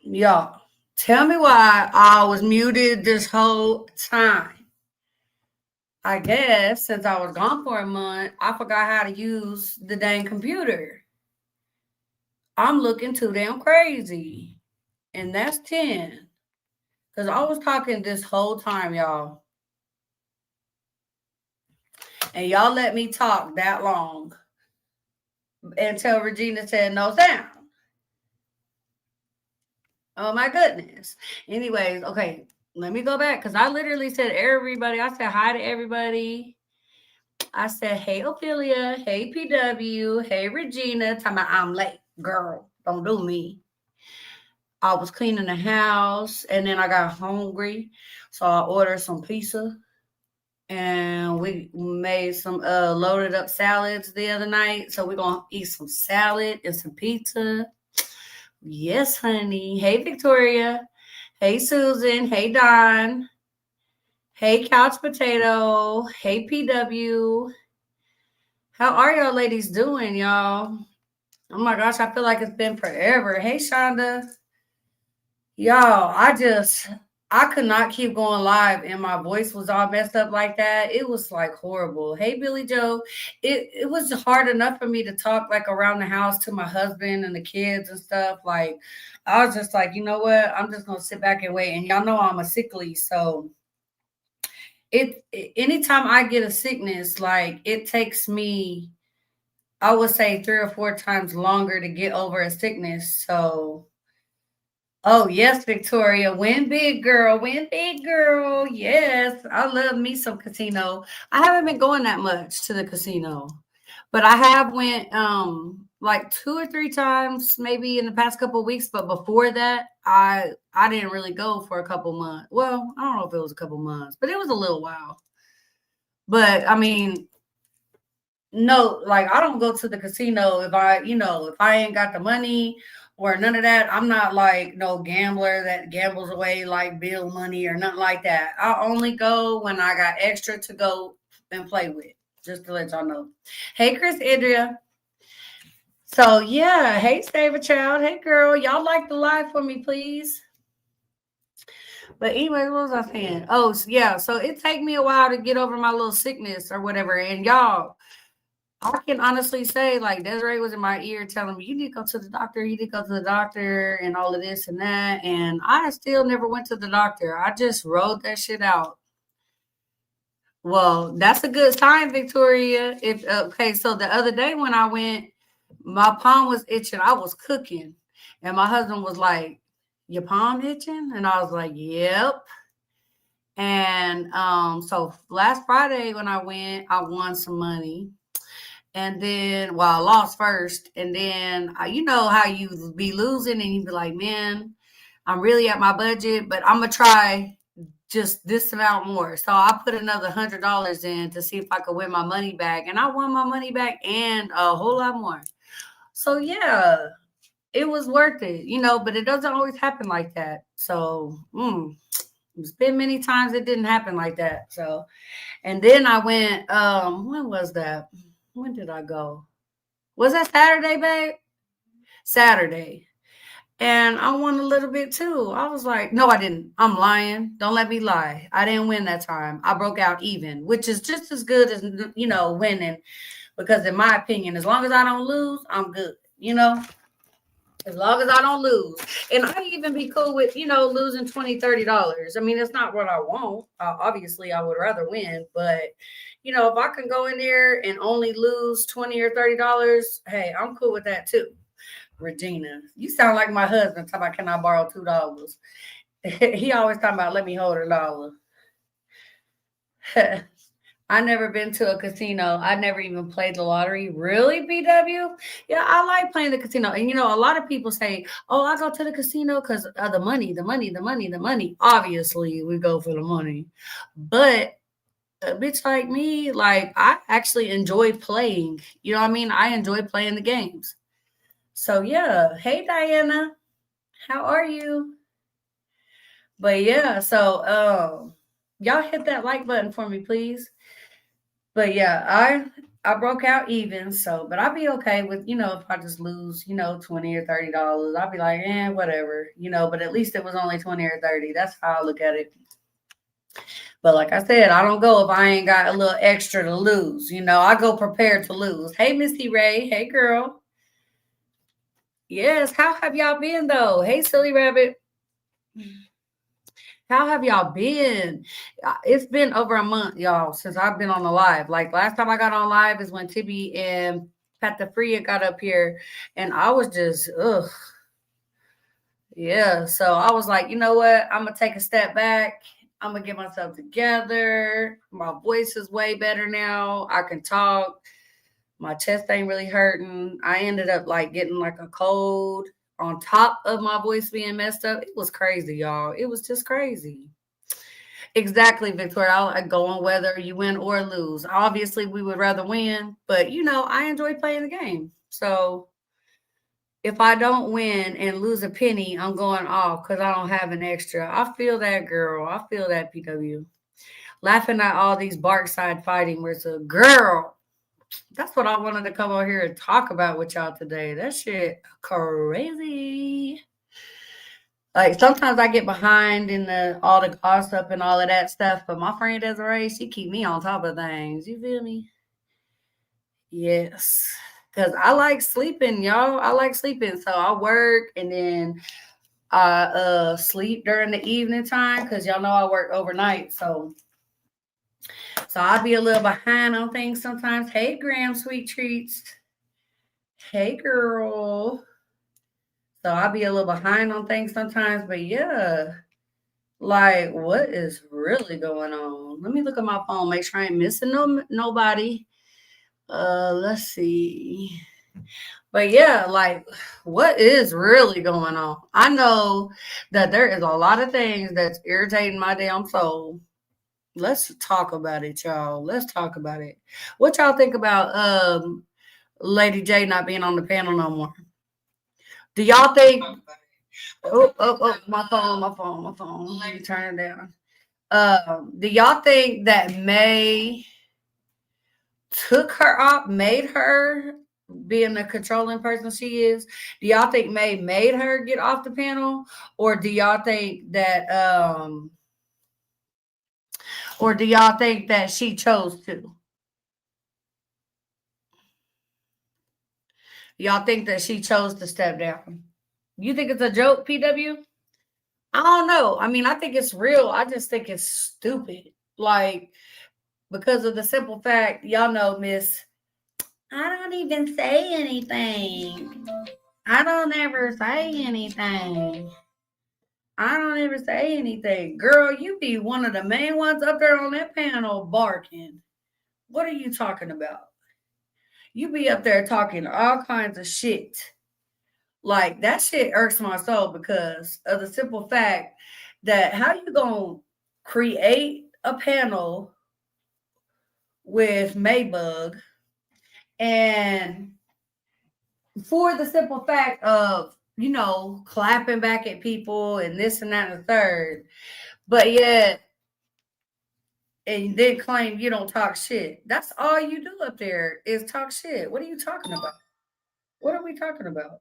Y'all, tell me why I was muted this whole time. I guess since I was gone for a month, I forgot how to use the dang computer. I'm looking too damn crazy. And that's 10. Because I was talking this whole time, y'all. And y'all let me talk that long until Regina said no sound. Oh my goodness. Anyways, okay, let me go back because I literally said everybody. I said hi to everybody. I said, hey, Ophelia. Hey, PW. Hey, Regina. Tell me I'm late. Girl, don't do me. I was cleaning the house and then I got hungry. So I ordered some pizza and we made some loaded up salads the other night. So we're going to eat some salad and some pizza. Yes, honey. Hey, Victoria. Hey, Susan. Hey, Don. Hey, Couch Potato. Hey, PW. How are y'all ladies doing, y'all? Oh my gosh, I feel like it's been forever. Hey, Shonda. Y'all, I could not keep going live and my voice was all messed up like that. It was like horrible. Hey, Billy Joe. It was hard enough for me to talk like around the house to my husband and the kids and stuff. Like, I was just like, you know what? I'm just going to sit back and wait. And y'all know I'm a sickly. So anytime I get a sickness, like it takes me, I would say 3 or 4 times longer to get over a sickness. So, oh yes, Victoria, win big girl, win big girl. Yes, I love me some casino. I haven't been going that much to the casino, but I have went like 2 or 3 times maybe in the past couple of weeks. But before that, I didn't really go for a couple months. Well, I don't know if it was a couple months, but it was a little while. But I mean, no, like I don't go to the casino if I ain't got the money or none of that. I'm not like no gambler that gambles away like bill money or nothing like that. I only go when I got extra to go and play with, just to let y'all know. Hey, Chris Idria. So yeah, hey, Save a Child. Hey, girl, y'all like the live for me, please. But anyway, what was I saying? Oh, yeah. So it take me a while to get over my little sickness or whatever. And y'all, I can honestly say, like, Desiree was in my ear telling me, you need to go to the doctor, you need to go to the doctor, and all of this and that. And I still never went to the doctor. I just rode that shit out. Well, that's a good sign, Victoria. If okay, so the other day when I went, my palm was itching. I was cooking, and my husband was like, "Your palm itching?" And I was like, "Yep." And so last Friday when I went, I won some money. And then, well, I lost first. And then, you know how you be losing and you be like, man, I'm really at my budget, but I'm going to try just this amount more. So I put another $100 in to see if I could win my money back. And I won my money back and a whole lot more. So, yeah, it was worth it, but it doesn't always happen like that. So, it's been many times it didn't happen like that. So, and then I went, when was that? When did I go? Was that Saturday, babe? Saturday. And I won a little bit too. I was like, no, I didn't. I'm lying. Don't let me lie. I didn't win that time. I broke out even, which is just as good as, winning. Because in my opinion, as long as I don't lose, I'm good. As long as I don't lose. And I even be cool with, losing $20, $30. I mean, it's not what I want. Obviously, I would rather win. But, if I can go in there and only lose $20 or $30, hey, I'm cool with that too. Regina, you sound like my husband talking about, can I borrow $2? He always talking about, let me hold $1. I never been to a casino. I never even played the lottery. Really, BW? Yeah, I like playing the casino. And a lot of people say, "Oh, I go to the casino because of the money, the money, the money, the money." Obviously, we go for the money, but a bitch like me, like I actually enjoy playing. You know what I mean? I enjoy playing the games. So yeah. Hey, Diana, how are you? But yeah, so y'all hit that like button for me, please. But yeah, I broke out even, so but I'd be okay with, if I just lose, $20 or $30. I'd be like, whatever, but at least it was only 20 or 30. That's how I look at it. But like I said, I don't go if I ain't got a little extra to lose. I go prepared to lose. Hey, Missy Ray. Hey, girl. Yes. How have y'all been though? Hey, silly rabbit. How have y'all been? It's been over a month, y'all, since I've been on the live. Like last time I got on live is when Tibby and Pat the Free got up here, and I was just, ugh. Yeah. So I was like, you know what? I'm gonna take a step back. I'm gonna get myself together. My voice is way better now. I can talk. My chest ain't really hurting. I ended up like getting like a cold on top of my voice being messed up. It was crazy, y'all. It was just crazy. Exactly, Victoria. I like going whether you win or lose. Obviously, we would rather win, but I enjoy playing the game. So if I don't win and lose a penny, I'm going off because I don't have an extra. I feel that, girl. I feel that, PW. Laughing at all these bark side fighting where it's a girl. That's what I wanted to come over here and talk about with y'all today. That shit crazy. Like sometimes I get behind in the all the gossip and all of that stuff, but my friend Desiree, she keep me on top of things. You feel me? Yes. Cause I like sleeping, y'all. I like sleeping. So I work and then I sleep during the evening time because y'all know I work overnight. So I'll be a little behind on things sometimes. Hey Graham, sweet treats. Hey girl. So I'll be a little behind on things sometimes, but yeah. Like, what is really going on? Let me look at my phone, make sure I ain't missing nobody. Let's see. But yeah, like, what is really going on? I know that there is a lot of things that's irritating my damn soul. Let's talk about it, y'all. Let's talk about it. What y'all think about Lady J not being on the panel no more? Do y'all think? Oh, my phone. Let me turn it down. Do y'all think that May took her off, made her being the controlling person she is? Do y'all think May made her get off the panel, or do y'all think that she chose to? Y'all think that she chose to step down? You think it's a joke, PW? I don't know. I mean, I think it's real. I just think it's stupid. Like, because of the simple fact, y'all know, Miss, I don't even say anything. I don't ever say anything. I don't ever say anything. Girl, you be one of the main ones up there on that panel barking. What are you talking about? You be up there talking all kinds of shit. Like that shit irks my soul because of the simple fact that how you gonna create a panel with Maybug and for the simple fact of clapping back at people and this and that and the third, but yet and then claim you don't talk shit. That's all you do up there is talk shit. What are you talking about? What are we talking about?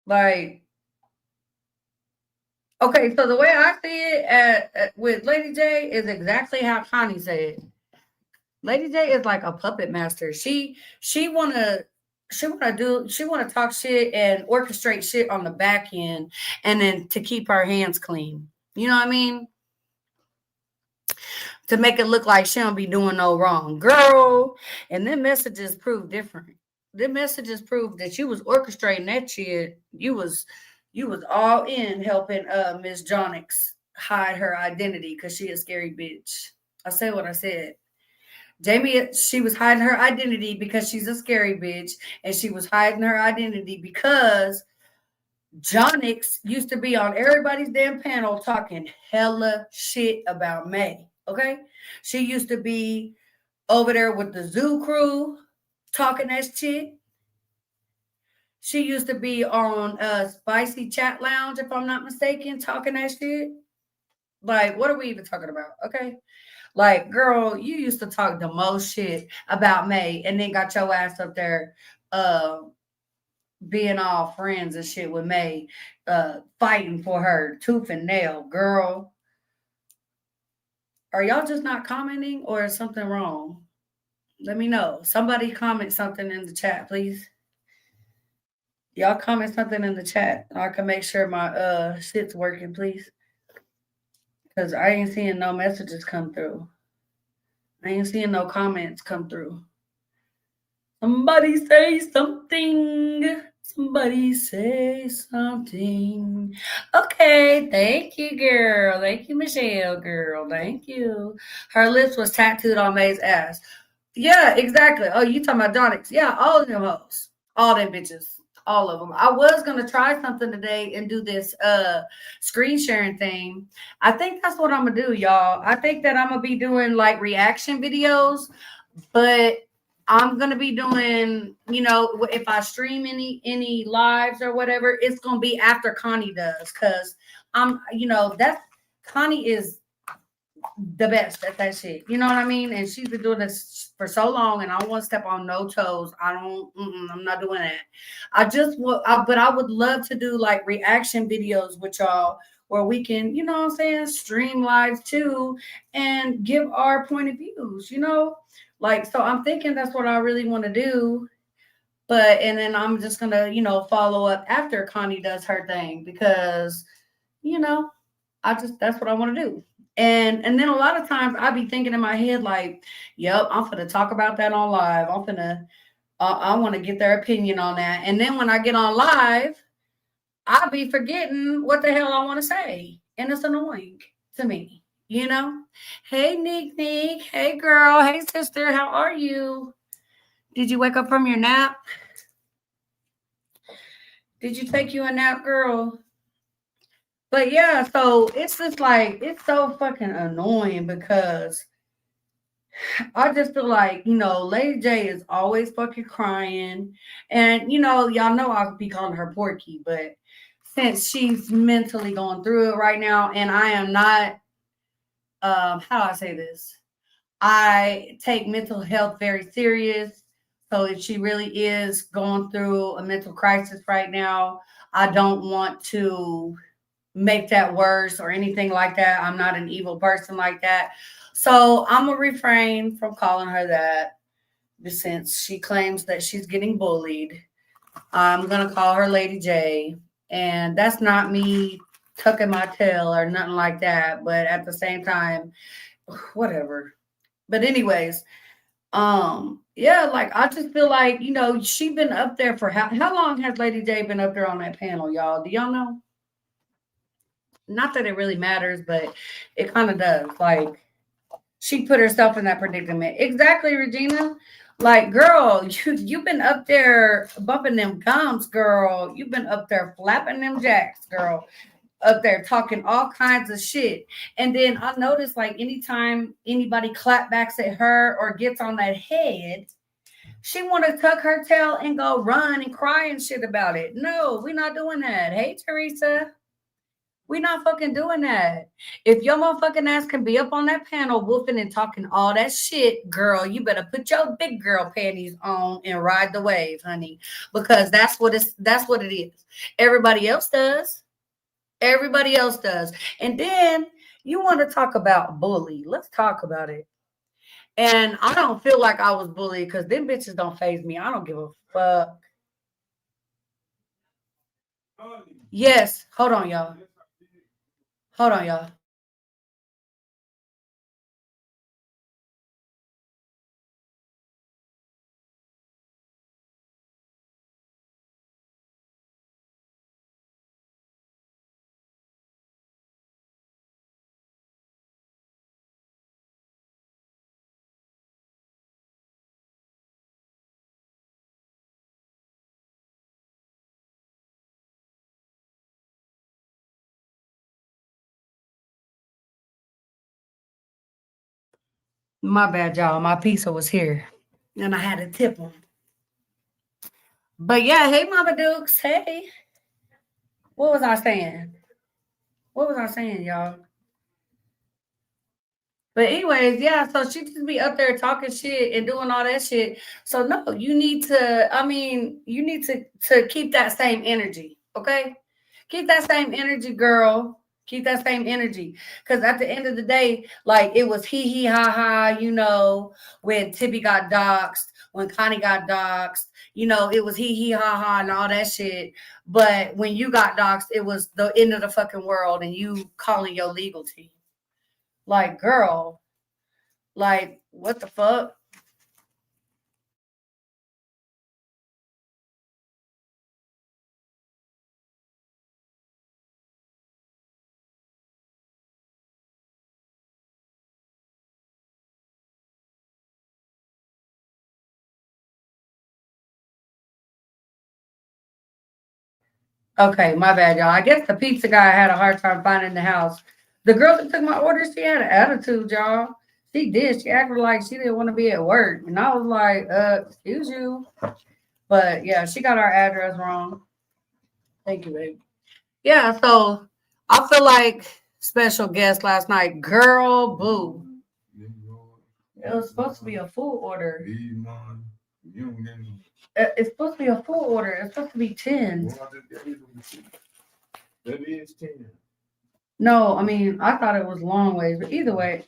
Like, okay, so the way I see it with Lady J is exactly how Connie said. Lady J is like a puppet master. She wanna talk shit and orchestrate shit on the back end and then to keep her hands clean. You know what I mean? To make it look like she don't be doing no wrong. Girl, and then messages prove different. The messages prove that you was orchestrating that shit. You was all in helping Miss Jonix hide her identity because she a scary bitch. I said what I said. Jamie, she was hiding her identity because she's a scary bitch, and she was hiding her identity because Jonix used to be on everybody's damn panel talking hella shit about May. Okay, she used to be over there with the zoo crew talking that shit. She used to be on Spicy Chat Lounge, if I'm not mistaken, talking that shit. Like, what are we even talking about? Okay. Like, girl, you used to talk the most shit about May and then got your ass up there uh being all friends and shit with May, fighting for her tooth and nail. Girl, are y'all just not commenting or is something wrong? Let me know. Somebody comment something in the chat, please. Y'all comment something in the chat. I can make sure my shit's working, please. Cause I ain't seeing no messages come through. I ain't seeing no comments come through. Somebody say something. Somebody say something. Okay, thank you, girl. Thank you, Michelle, girl. Thank you. Her lips was tattooed on May's ass. Yeah, exactly. Oh, you talking about Donix? Yeah, all of them hoes, all them bitches, all of them. I was gonna try something today and do this screen sharing thing. I think that's what I'm gonna do, y'all. I think that I'm gonna be doing like reaction videos, but I'm gonna be doing, if I stream any lives or whatever, it's gonna be after Connie does, cause that's Connie is the best at that shit. You know what I mean? And she's been doing this for so long, and I don't want to step on no toes. I'm not doing that. But I would love to do like reaction videos with y'all where we can, you know what I'm saying, stream live too and give our point of views. Like, so I'm thinking that's what I really want to do. And then I'm just gonna, follow up after Connie does her thing because, you know, that's what I want to do. And then a lot of times I be thinking in my head like, yep, I'm gonna talk about that on live. I want to get their opinion on that. And then when I get on live, I'll be forgetting what the hell I want to say. And it's annoying to me. Hey, Nick, Nick. Hey, girl. Hey, sister. How are you? Did you wake up from your nap? Did you take you a nap, girl? But yeah, so it's just like, it's so fucking annoying because I just feel like, Lady J is always fucking crying. And, y'all know I'll be calling her Porky, but since she's mentally going through it right now, and I am not, how do I say this? I take mental health very serious. So if she really is going through a mental crisis right now, I don't want to make that worse or anything like that. I'm not an evil person like that. So I'm gonna refrain from calling her that since she claims that she's getting bullied. I'm gonna call her Lady J. And that's not me tucking my tail or nothing like that. But at the same time, whatever. But anyways, yeah, like I just feel like, she been up there for how long has Lady J been up there on that panel, y'all? Do y'all know? Not that it really matters, but it kind of does. Like, she put herself in that predicament. Exactly, Regina. Like, girl, you've been up there bumping them gums, girl. You've been up there flapping them jacks, girl. Up there talking all kinds of shit. And then I noticed, like, anytime anybody clapbacks at her or gets on that head, she want to tuck her tail and go run and cry and shit about it. No, we're not doing that. Hey, Teresa. We not fucking doing that. If your motherfucking ass can be up on that panel woofing and talking all that shit, girl, you better put your big girl panties on and ride the wave, honey. Because that's what it is. Everybody else does. Everybody else does. And then you want to talk about bully. Let's talk about it. And I don't feel like I was bullied because them bitches don't faze me. I don't give a fuck. Yes. Hold on, y'all. Hold on, y'all. My bad, y'all. My pizza was here. And I had to tip them. But yeah, hey Mama Dukes. Hey. What was I saying? What was I saying, y'all? But anyways, yeah, so she just be up there talking shit and doing all that shit. So no, you need to, I mean, you need to keep that same energy, okay? Keep that same energy, girl. Keep that same energy. Cause at the end of the day, like it was hee hee ha ha, when Tibby got doxxed, when Connie got doxxed, it was hee hee ha ha and all that shit. But when you got doxxed, it was the end of the fucking world and you calling your legal team. Like, girl, like, what the fuck? Okay, my bad, y'all. I guess the pizza guy had a hard time finding the house. The girl that took my order, she had an attitude, y'all. She did. She acted like she didn't want to be at work. And I was like, excuse you. But yeah, she got our address wrong. Thank you, babe. Yeah, so I feel like special guest last night. Girl, boo. It was supposed to be a full order. It's supposed to be a full order. It's supposed to be 10. That is 10. No, I mean, I thought it was long ways, but either way,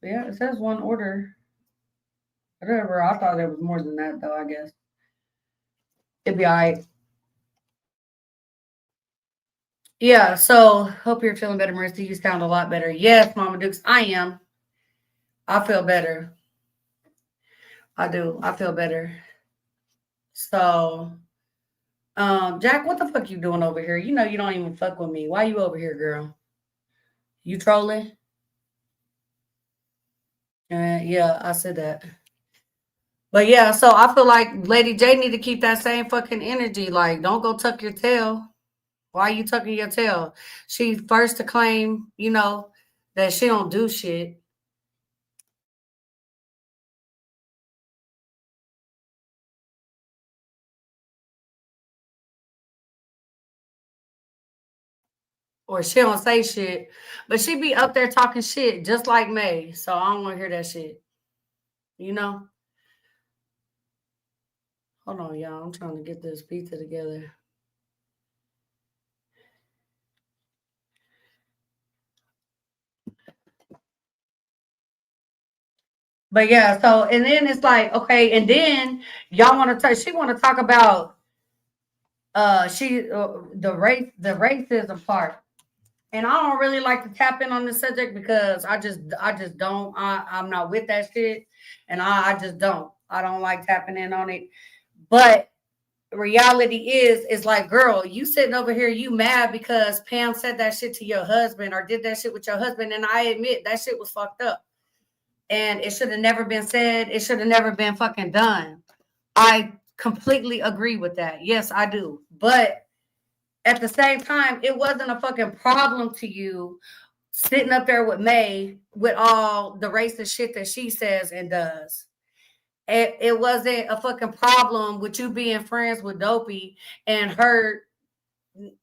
yeah, it says one order. Whatever. I thought it was more than that, though, I guess. It'd be all right. Yeah, so hope you're feeling better, Marissa. You sound a lot better. Yes, Mama Dukes, I am. I feel better. I do. I feel better. So, Jack, what the fuck you doing over here? You know you don't even fuck with me. Why you over here, girl? You trolling? Yeah, I said that. But yeah, so I feel like Lady J need to keep that same fucking energy. Like, don't go tuck your tail. Why are you tucking your tail? She first to claim, that she don't do shit. Or she don't say shit. But she be up there talking shit just like May. So I don't want to hear that shit. You know? Hold on, y'all. I'm trying to get this pizza together. But yeah, so and then it's like, okay, and then y'all want to talk, she want to talk about the racism part. And I don't really like to tap in on this subject because I just don't I'm not with that shit. And I just don't. I don't like tapping in on it. But reality is like, girl, you sitting over here, you mad because Pam said that shit to your husband or did that shit with your husband. And I admit that shit was fucked up. And it should have never been said. It should have never been fucking done. I completely agree with that. Yes, I do. But at the same time, it wasn't a fucking problem to you sitting up there with May with all the racist shit that she says and does. It wasn't a fucking problem with you being friends with Dopey and her.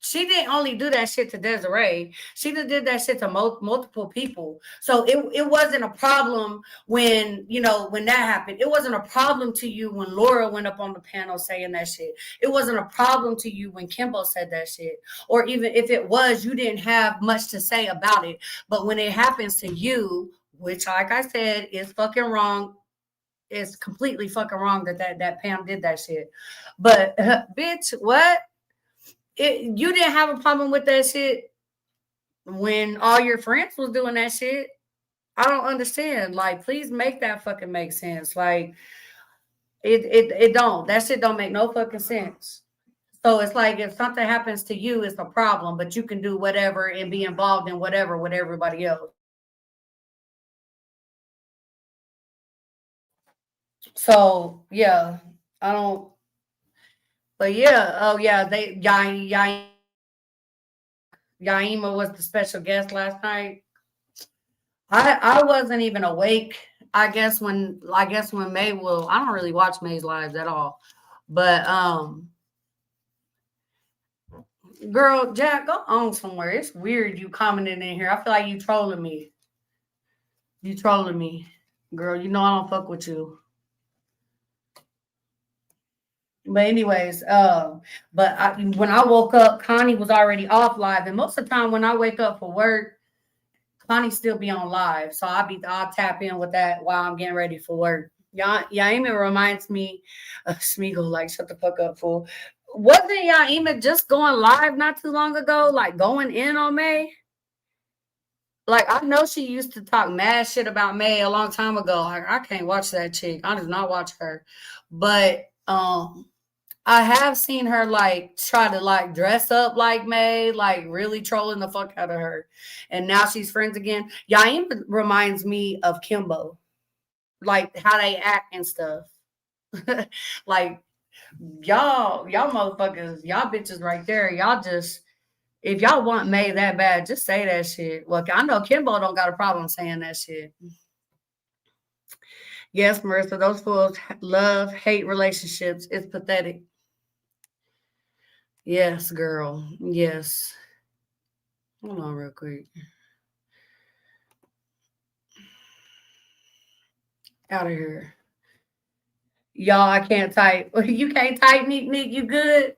She didn't only do that shit to Desiree. She did that shit to multiple people. So it wasn't a problem when that happened. It wasn't a problem to you when Laura went up on the panel saying that shit. It wasn't a problem to you when Kimbo said that shit. Or even if it was, you didn't have much to say about it. But when it happens to you, which like I said is fucking wrong, it's completely fucking wrong that Pam did that shit. But bitch, what? You didn't have a problem with that shit when all your friends was doing that shit. I don't understand. Like, please make that fucking make sense. Like, it don't. That shit don't make no fucking sense. So it's like if something happens to you, it's a problem, but you can do whatever and be involved in whatever with everybody else. So yeah, I don't. But yeah, oh yeah, Yaima was the special guest last night. I wasn't even awake. I guess when May will. I don't really watch May's lives at all. But girl, Jack, go on somewhere. It's weird you commenting in here. I feel like you trolling me. You trolling me, girl. You know I don't fuck with you. But anyways, when I woke up, Connie was already off live, and most of the time when I wake up for work, Connie still be on live, so I'll tap in with that while I'm getting ready for work. Yaima reminds me of Smeagol. Like, shut the fuck up, fool. Wasn't Yaima just going live not too long ago, like going in on May? Like, I know she used to talk mad shit about May a long time ago. Like, I can't watch that chick. I do not watch her. But I have seen her like try to like dress up like May, like really trolling the fuck out of her. And now she's friends again. Yaima reminds me of Kimbo, like how they act and stuff. Like y'all motherfuckers, y'all bitches right there. Y'all just, if y'all want May that bad, just say that shit. Look, I know Kimbo don't got a problem saying that shit. Yes, Marissa, those fools love hate relationships. It's pathetic. Yes, girl. Yes. Hold on real quick. Out of here. Y'all, I can't type. You can't type, Nick. You good?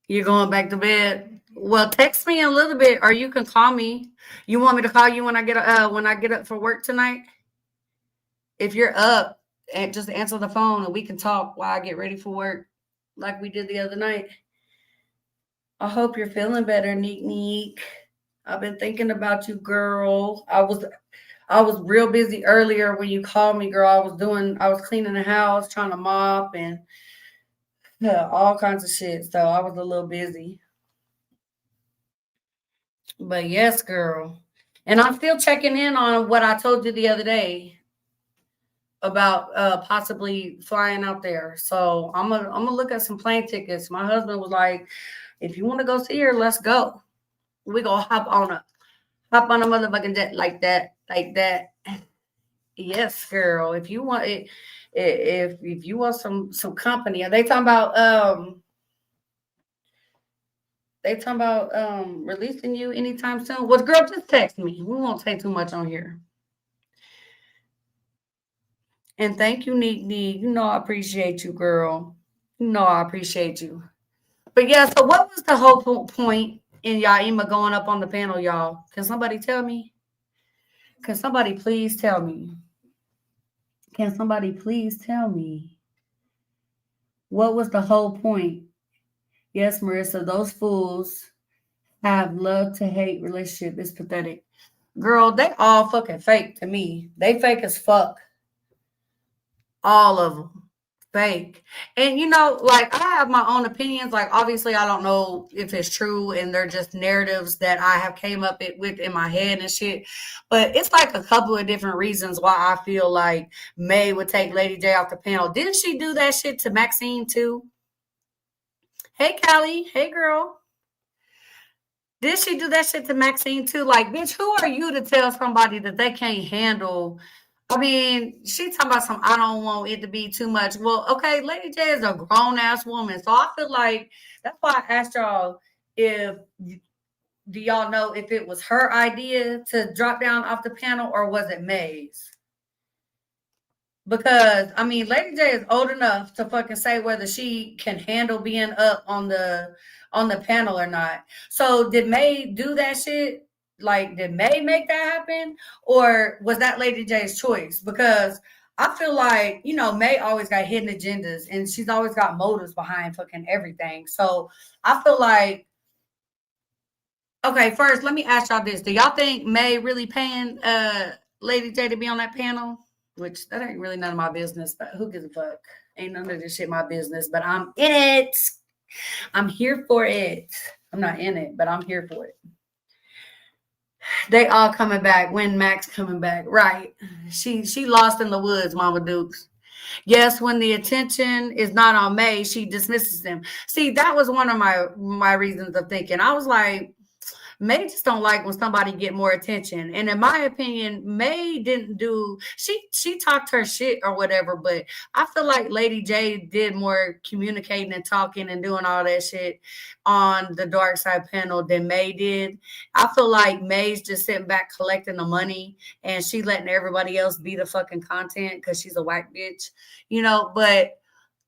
You're going back to bed. Well, text me in a little bit, or you can call me. You want me to call you when I get up for work tonight? If you're up, and just answer the phone and we can talk while I get ready for work, like we did the other night. I hope you're feeling better, Neek. I've been thinking about you, girl. I was real busy earlier when you called me, girl. I was cleaning the house, trying to mop and yeah, all kinds of shit. So I was a little busy. But yes, girl. And I'm still checking in on what I told you the other day about possibly flying out there. So I'm gonna look at some plane tickets. My husband was like, if you want to go see her, let's go. We gonna hop on a motherfucking jet like that, like that. Yes, girl. If you want it, if you want some company, are they talking about releasing you anytime soon? Well, girl, just text me. We won't say too much on here. And thank you, Neek. You know I appreciate you, girl. You know I appreciate you. But yeah, so what was the whole point in Yaima going up on the panel, y'all? Can somebody tell me? Can somebody please tell me? Can somebody please tell me? What was the whole point? Yes, Marissa, those fools have love to hate relationship. It's pathetic. Girl, they all fucking fake to me. They fake as fuck. All of them. Fake. And like I have my own opinions. Like obviously I don't know if it's true and they're just narratives that I have came up with in my head and shit. But it's like a couple of different reasons why I feel like May would take Lady J off the panel. Didn't she do that shit to Maxine too? Hey Callie. Hey girl. Did she do that shit to Maxine too? Like, bitch, who are you to tell somebody that they can't handle? I mean, she talking about some, I don't want it to be too much. Well, okay, Lady J is a grown ass woman. So I feel like that's why I asked y'all if do y'all know if it was her idea to drop down off the panel or was it May's? Because I mean, Lady J is old enough to fucking say whether she can handle being up on the panel or not. So did May do that shit? Like, did May make that happen? Or was that Lady J's choice? Because I feel like, May always got hidden agendas and she's always got motives behind fucking everything. So I feel like, okay, first, let me ask y'all this. Do y'all think May really paying Lady J to be on that panel? Which that ain't really none of my business, but who gives a fuck? Ain't none of this shit my business, but I'm in it. I'm here for it. I'm not in it, but I'm here for it. They all coming back. When Max coming back, right? She lost in the woods, Mama Dukes. Yes, when the attention is not on May, she dismisses them. See, that was one of my reasons of thinking. I was like, May just don't like when somebody get more attention. And in my opinion, May didn't do she talked her shit or whatever, but I feel like Lady J did more communicating and talking and doing all that shit on the Dark Side panel than May did. I feel like May's just sitting back collecting the money and she letting everybody else be the fucking content because she's a whack bitch, but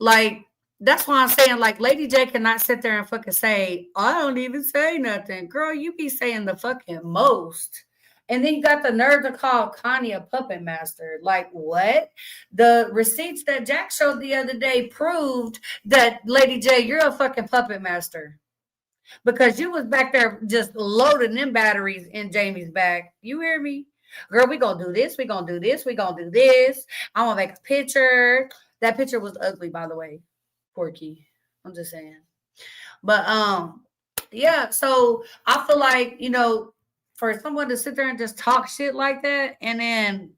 like that's why I'm saying, like, Lady J cannot sit there and fucking say, I don't even say nothing. Girl, you be saying the fucking most. And then you got the nerve to call Kanye a puppet master. Like, what? The receipts that Jack showed the other day proved that, Lady J, you're a fucking puppet master. Because you was back there just loading them batteries in Jamie's back. You hear me? Girl, we gonna do this. We gonna do this. We gonna do this. I'm gonna make a picture. That picture was ugly, by the way. Porky. I'm just saying. But yeah, so I feel like, for someone to sit there and just talk shit like that and then,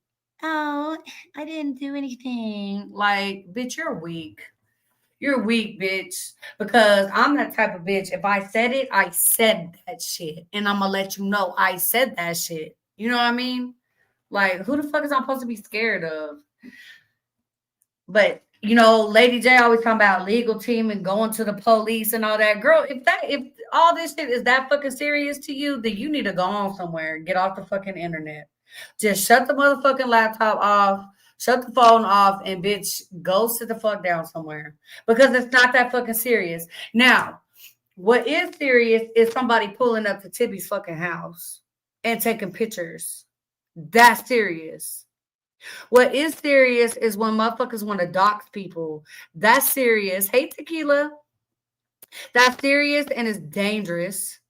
oh, I didn't do anything. Like, bitch, you're weak. You're weak, bitch. Because I'm that type of bitch. If I said it, I said that shit. And I'm gonna let you know I said that shit. You know what I mean? Like, who the fuck is I supposed to be scared of? But Lady J always talking about legal team and going to the police and all that. Girl, if all this shit is that fucking serious to you, then you need to go on somewhere and get off the fucking internet. Just shut the motherfucking laptop off, shut the phone off, and bitch, go sit the fuck down somewhere. Because it's not that fucking serious. Now, what is serious is somebody pulling up to Tibby's fucking house and taking pictures. That's serious. What is serious is when motherfuckers want to dox people. That's serious. Hey, Tequila. That's serious and it's dangerous.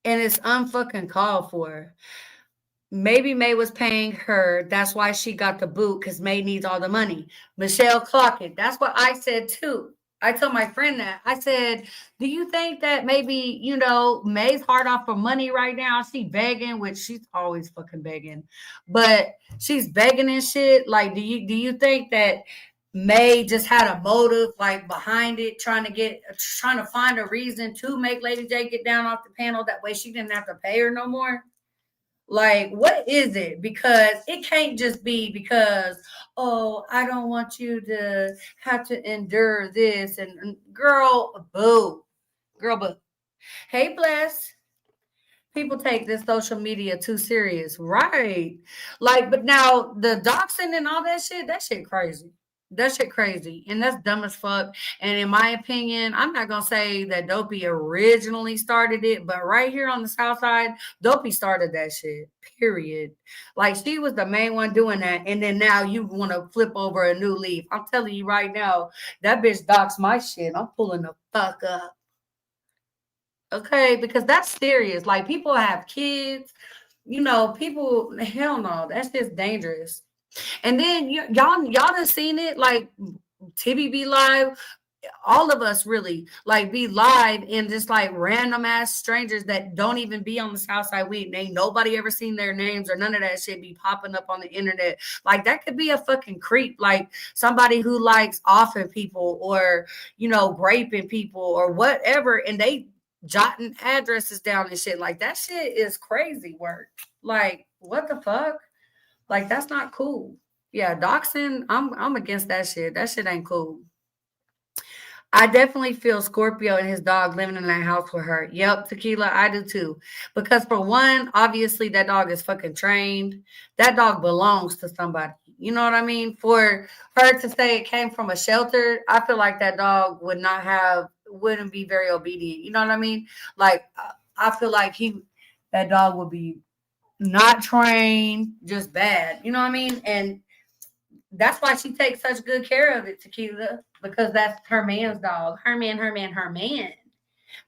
And it's unfucking called for. Maybe May was paying her. That's why she got the boot, because May needs all the money. Michelle Clockett. That's what I said too. I told my friend that. I said, do you think that maybe, May's hard off for money right now? She begging, which she's always fucking begging. But she's begging and shit. Like, do you think that May just had a motive like behind it, trying to find a reason to make Lady J get down off the panel? That way she didn't have to pay her no more. Like, what is it? Because it can't just be because, oh, I don't want you to have to endure this. And girl, boo. Girl, boo. Hey, Bless. People take this social media too serious. Right. Like, but now the doxing and all that shit crazy. That shit crazy. And that's dumb as fuck. And in my opinion, I'm not going to say that Dopey originally started it, but right here on the South Side, Dopey started that shit, period. Like, she was the main one doing that. And then now you want to flip over a new leaf. I'm telling you right now, that bitch doxed my shit. I'm pulling the fuck up. Okay, because that's serious. Like, people have kids, people, hell no, that's just dangerous. And then y'all done seen it, like Tibby be live, all of us really like be live and just like random ass strangers that don't even be on the South Side. Ain't nobody ever seen their names or none of that shit be popping up on the internet. Like, that could be a fucking creep, like somebody who likes offing people or raping people or whatever, and they jotting addresses down and shit. Like, that shit is crazy work. Like, what the fuck? Like, that's not cool. Yeah, doxing, I'm against that shit. That shit ain't cool. I definitely feel Scorpio and his dog living in that house with her. Yep, Tequila, I do too. Because for one, obviously that dog is fucking trained. That dog belongs to somebody. You know what I mean? For her to say it came from a shelter, I feel like that dog wouldn't be very obedient. You know what I mean? Like, I feel like that dog would be not trained, just bad. You know what I mean? And that's why she takes such good care of it, Tequila, because that's her man's dog. Her man.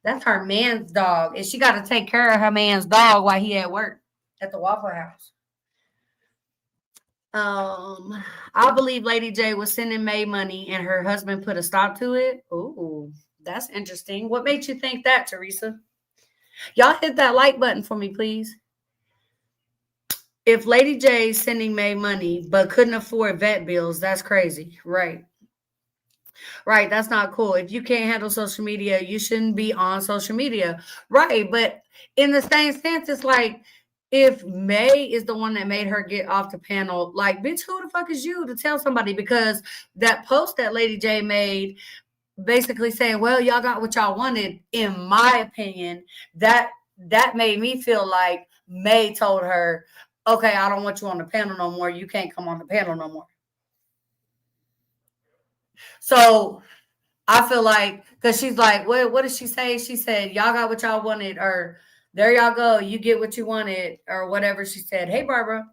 That's her man's dog. And she got to take care of her man's dog while he at work at the Waffle House. I believe Lady J was sending May money and her husband put a stop to it. Ooh, that's interesting. What made you think that, Teresa? Y'all hit that like button for me, please. If Lady J sending May money but couldn't afford vet bills, that's crazy. Right. Right, that's not cool. If you can't handle social media, you shouldn't be on social media. Right, but in the same sense, it's like if May is the one that made her get off the panel, like, bitch, who the fuck is you to tell somebody? Because that post that Lady J made basically saying, well, y'all got what y'all wanted, in my opinion, that made me feel like May told her, okay, I don't want you on the panel no more. You can't come on the panel no more. So I feel like, because she's like, what did she say? She said, y'all got what y'all wanted, or there y'all go, you get what you wanted, or whatever she said. Hey, Barbara.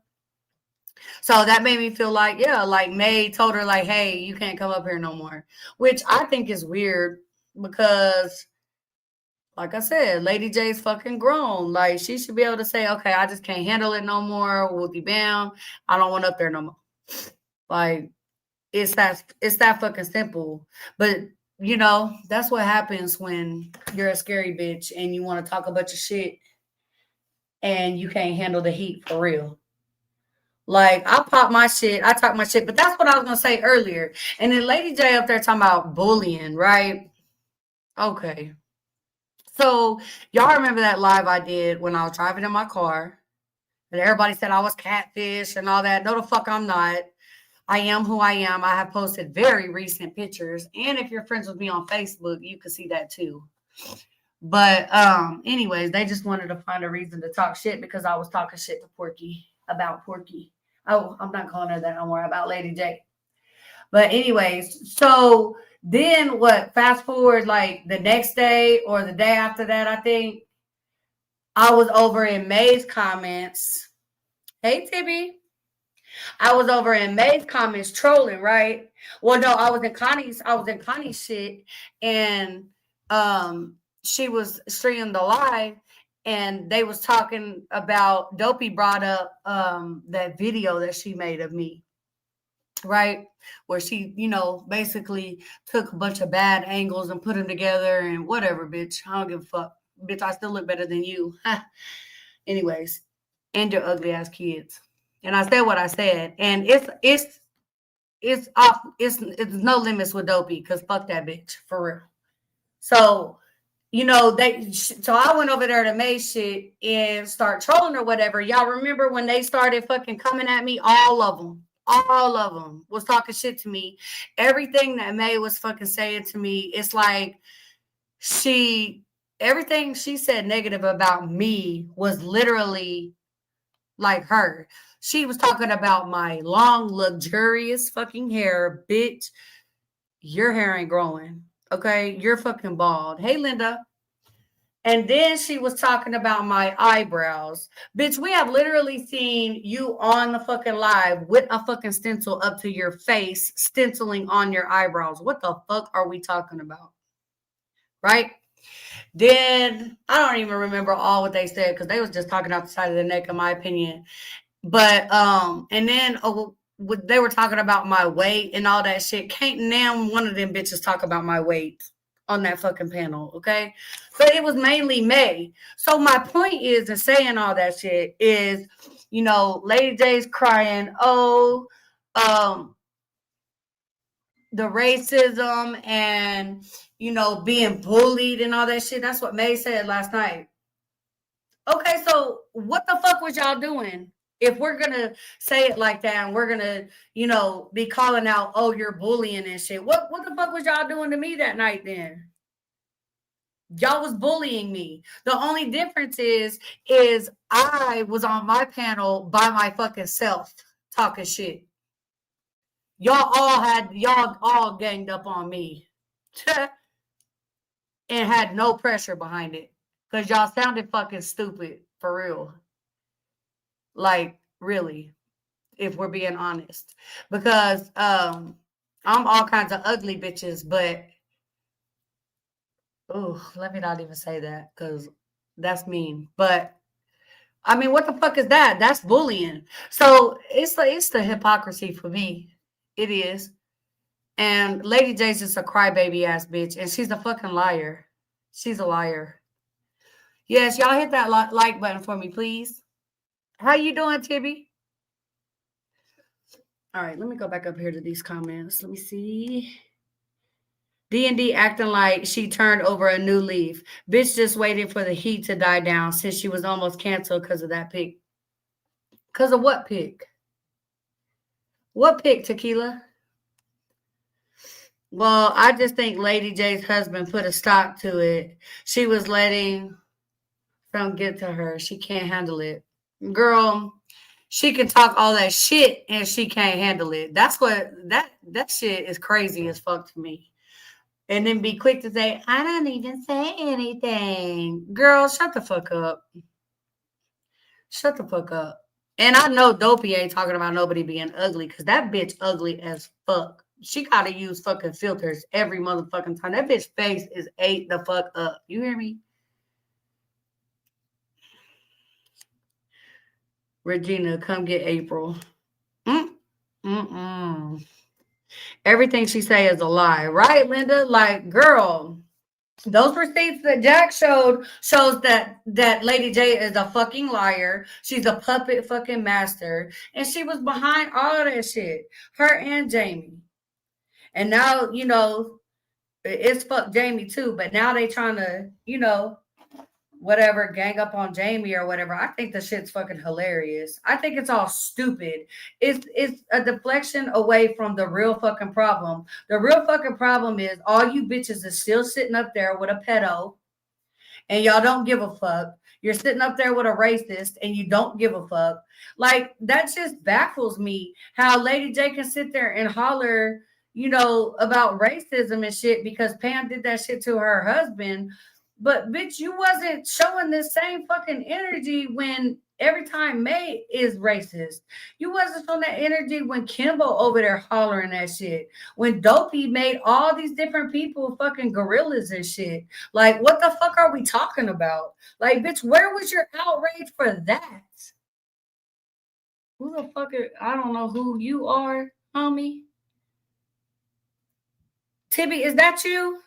So that made me feel like, yeah, like May told her, like, hey, you can't come up here no more, which I think is weird because, like I said, Lady J's fucking grown. Like, she should be able to say, okay, I just can't handle it no more. Whoopie bam. I don't want up there no more. Like, it's that fucking simple. But that's what happens when you're a scary bitch and you want to talk a bunch of shit and you can't handle the heat for real. Like, I pop my shit, I talk my shit, but that's what I was gonna say earlier. And then Lady J up there talking about bullying, right? Okay. So y'all remember that live I did when I was driving in my car? And everybody said I was catfish and all that. No, the fuck I'm not. I am who I am. I have posted very recent pictures. And if you're friends with me on Facebook, you can see that too. But anyways, they just wanted to find a reason to talk shit because I was talking shit to Porky about Porky. Oh, I'm not calling her that no more, about Lady J. But anyways, so then what? Fast forward like the next day or the day after that, I think I was over in May's comments. Hey, Tibby. I was over in May's comments trolling, right? Well, no, I was in Connie's shit, and she was streaming the live, and they was talking about Dopey brought up that video that she made of me, right? Where she, basically took a bunch of bad angles and put them together and whatever, bitch. I don't give a fuck. Bitch, I still look better than you. Anyways, and your ugly ass kids. And I said what I said. And it's off, it's no limits with Dopey, because fuck that bitch, for real. So so I went over there to May shit and start trolling or whatever. Y'all remember when they started fucking coming at me? All of them was talking shit to me. Everything that May was fucking saying to me, it's like everything she said negative about me was literally like her. She was talking about my long, luxurious fucking hair. Bitch, your hair ain't growing. Okay? You're fucking bald. Hey, Linda. And then she was talking about my eyebrows. Bitch, we have literally seen you on the fucking live with a fucking stencil up to your face, stenciling on your eyebrows. What the fuck are we talking about? Right? Then I don't even remember all what they said because they was just talking out the side of the neck, in my opinion. But and then they were talking about my weight and all that shit. Can't name one of them bitches talk about my weight on that fucking panel, okay? But it was mainly May. So my point is, in saying all that shit is, Lady J's crying, oh, the racism and being bullied and all that shit. That's what May said last night. Okay, so what the fuck was y'all doing? If we're gonna say it like that and we're gonna, be calling out, oh, you're bullying and shit. What the fuck was y'all doing to me that night then? Y'all was bullying me. The only difference is I was on my panel by my fucking self talking shit. Y'all all ganged up on me and had no pressure behind it. Cause y'all sounded fucking stupid for real. Like, really, if we're being honest. Because I'm all kinds of ugly bitches, but let me not even say that because that's mean. But I mean, what the fuck is that? That's bullying. So it's the hypocrisy for me. It is. And Lady J's just a crybaby ass bitch, and she's a fucking liar. She's a liar. Yes, y'all hit that like button for me, please. How you doing, Tibby? All right, let me go back up here to these comments. Let me see. D&D acting like she turned over a new leaf. Bitch just waited for the heat to die down since she was almost canceled because of that pic. Because of what pic? What pic, Tequila? Well, I just think Lady J's husband put a stop to it. She was letting them get to her. She can't handle it. Girl, she can talk all that shit and she can't handle it. That's what that shit is crazy as fuck to me. And then be quick to say, I don't even say anything. Girl, shut the fuck up. Shut the fuck up. And I know Dopey ain't talking about nobody being ugly because that bitch ugly as fuck. She gotta use fucking filters every motherfucking time. That bitch face is ate the fuck up. You hear me? Regina, come get April. Mm-mm. Everything she say is a lie, right, Linda? Like, girl, those receipts that Jack showed shows that Lady J is a fucking liar. She's a puppet fucking master, and she was behind all of that shit. Her and Jamie, and now it's fuck Jamie too. But now they trying to whatever, gang up on Jamie or whatever. I think the shit's fucking hilarious. I think it's all stupid. It's a deflection away from the real fucking problem. The real fucking problem is all you bitches is still sitting up there with a pedo and y'all don't give a fuck. You're sitting up there with a racist and you don't give a fuck. Like, that just baffles me how Lady J can sit there and holler, about racism and shit because Pam did that shit to her husband. But bitch, you wasn't showing this same fucking energy when every time May is racist. You wasn't showing that energy when Kimbo over there hollering that shit. When Dopey made all these different people fucking gorillas and shit. Like, what the fuck are we talking about? Like, bitch, where was your outrage for that? Who the fuck I don't know who you are, homie. Tibby, is that you?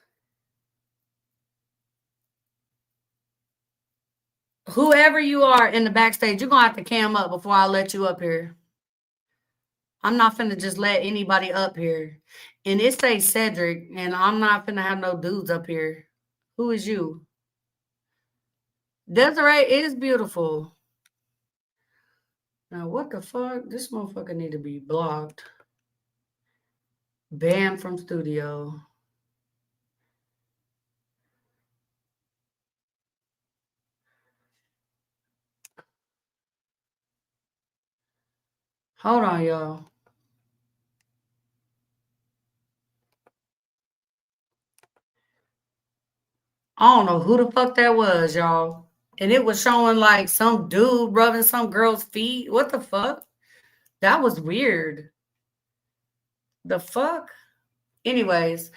Whoever you are in the backstage, you're gonna have to cam up before I let you up here. I'm not finna just let anybody up here. And it say Cedric, and I'm not finna have no dudes up here. Who is you? Desiree is beautiful. Now what the fuck? This motherfucker need to be blocked. Banned from studio. Hold on, y'all. I don't know who the fuck that was, y'all. And it was showing like some dude rubbing some girl's feet. What the fuck? That was weird. The fuck? Anyways,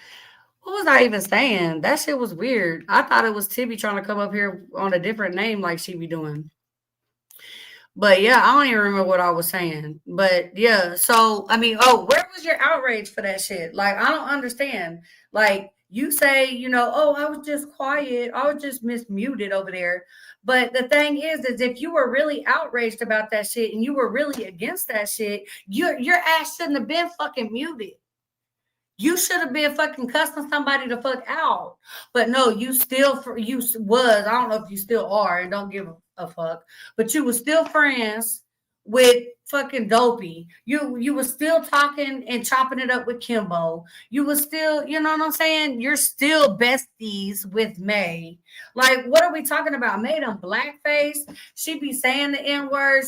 what was I even saying? That shit was weird. I thought it was Tibby trying to come up here on a different name like she be doing. But yeah, I don't even remember what I was saying. But yeah, so I mean, where was your outrage for that shit? Like, I don't understand. Like, you say, I was just quiet, I was just mismuted over there. But the thing is if you were really outraged about that shit and you were really against that shit, your ass shouldn't have been fucking muted. You should have been fucking cussing somebody the fuck out. But no, you was, I don't know if you still are and don't give a fuck, but you were still friends with fucking Dopey. You were still talking and chopping it up with Kimbo. You were still, you know what I'm saying? You're still besties with May. Like, what are we talking about? May done blackface. She be saying the N-word.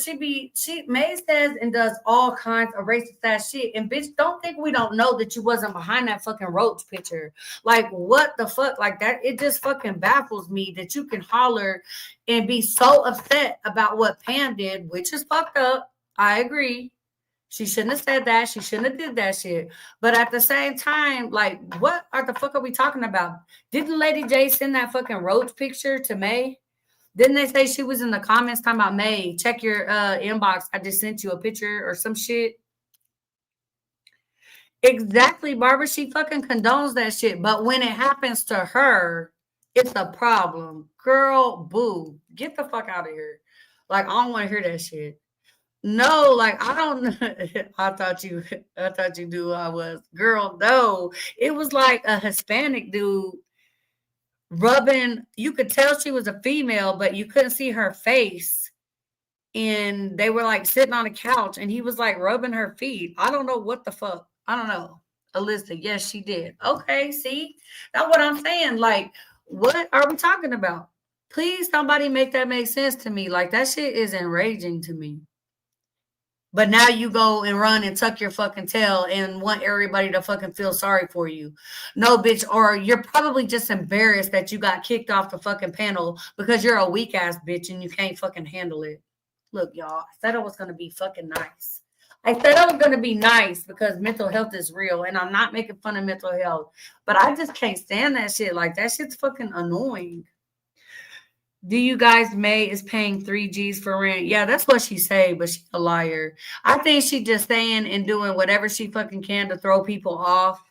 May says and does all kinds of racist ass shit. And bitch, don't think we don't know that you wasn't behind that fucking roach picture. Like, what the fuck? Like, that, it just fucking baffles me that you can holler and be so upset about what Pam did, which is fucked up. I agree. She shouldn't have said that. She shouldn't have did that shit. But at the same time, like, what the fuck are we talking about? Didn't Lady J send that fucking roach picture to May? Didn't they say she was in the comments talking about May? Check your inbox. I just sent you a picture or some shit. Exactly, Barbara. She fucking condones that shit. But when it happens to her, it's a problem. Girl, boo. Get the fuck out of here. Like, I don't want to hear that shit. No, like I don't know. I thought you knew who I was. Girl, no. It was like a Hispanic dude rubbing, you could tell she was a female, but you couldn't see her face. And they were like sitting on a couch and he was like rubbing her feet. I don't know what the fuck. I don't know. Alyssa, yes, she did. Okay, see? That's what I'm saying. Like, what are we talking about? Please, somebody make that make sense to me. Like, that shit is enraging to me. But now you go and run and tuck your fucking tail and want everybody to fucking feel sorry for you. No, bitch. Or you're probably just embarrassed that you got kicked off the fucking panel because you're a weak ass bitch and you can't fucking handle it. Look, y'all, I said I was going to be fucking nice. I said I was going to be nice because mental health is real and I'm not making fun of mental health. But I just can't stand that shit. Like, that shit's fucking annoying. Do you guys May is paying 3Gs for rent? Yeah, that's what she say, but she's a liar. I think she just saying and doing whatever she fucking can to throw people off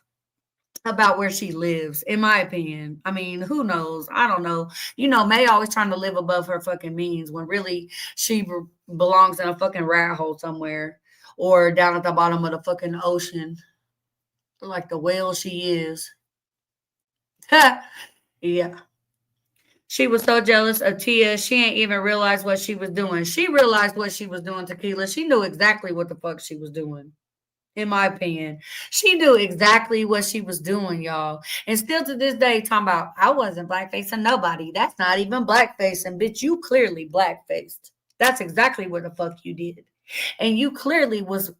about where she lives, in my opinion. I mean, who knows? I don't know. You know, May always trying to live above her fucking means when really she belongs in a fucking rat hole somewhere or down at the bottom of the fucking ocean like the whale she is. Yeah. She was so jealous of Tia, she ain't even realized what she was doing. She realized what she was doing, Tequila. She knew exactly what the fuck she was doing, in my opinion. She knew exactly what she was doing, y'all. And still to this day, talking about, I wasn't blackfacing nobody. That's not even blackfacing. Bitch, you clearly blackfaced. That's exactly what the fuck you did. And you clearly was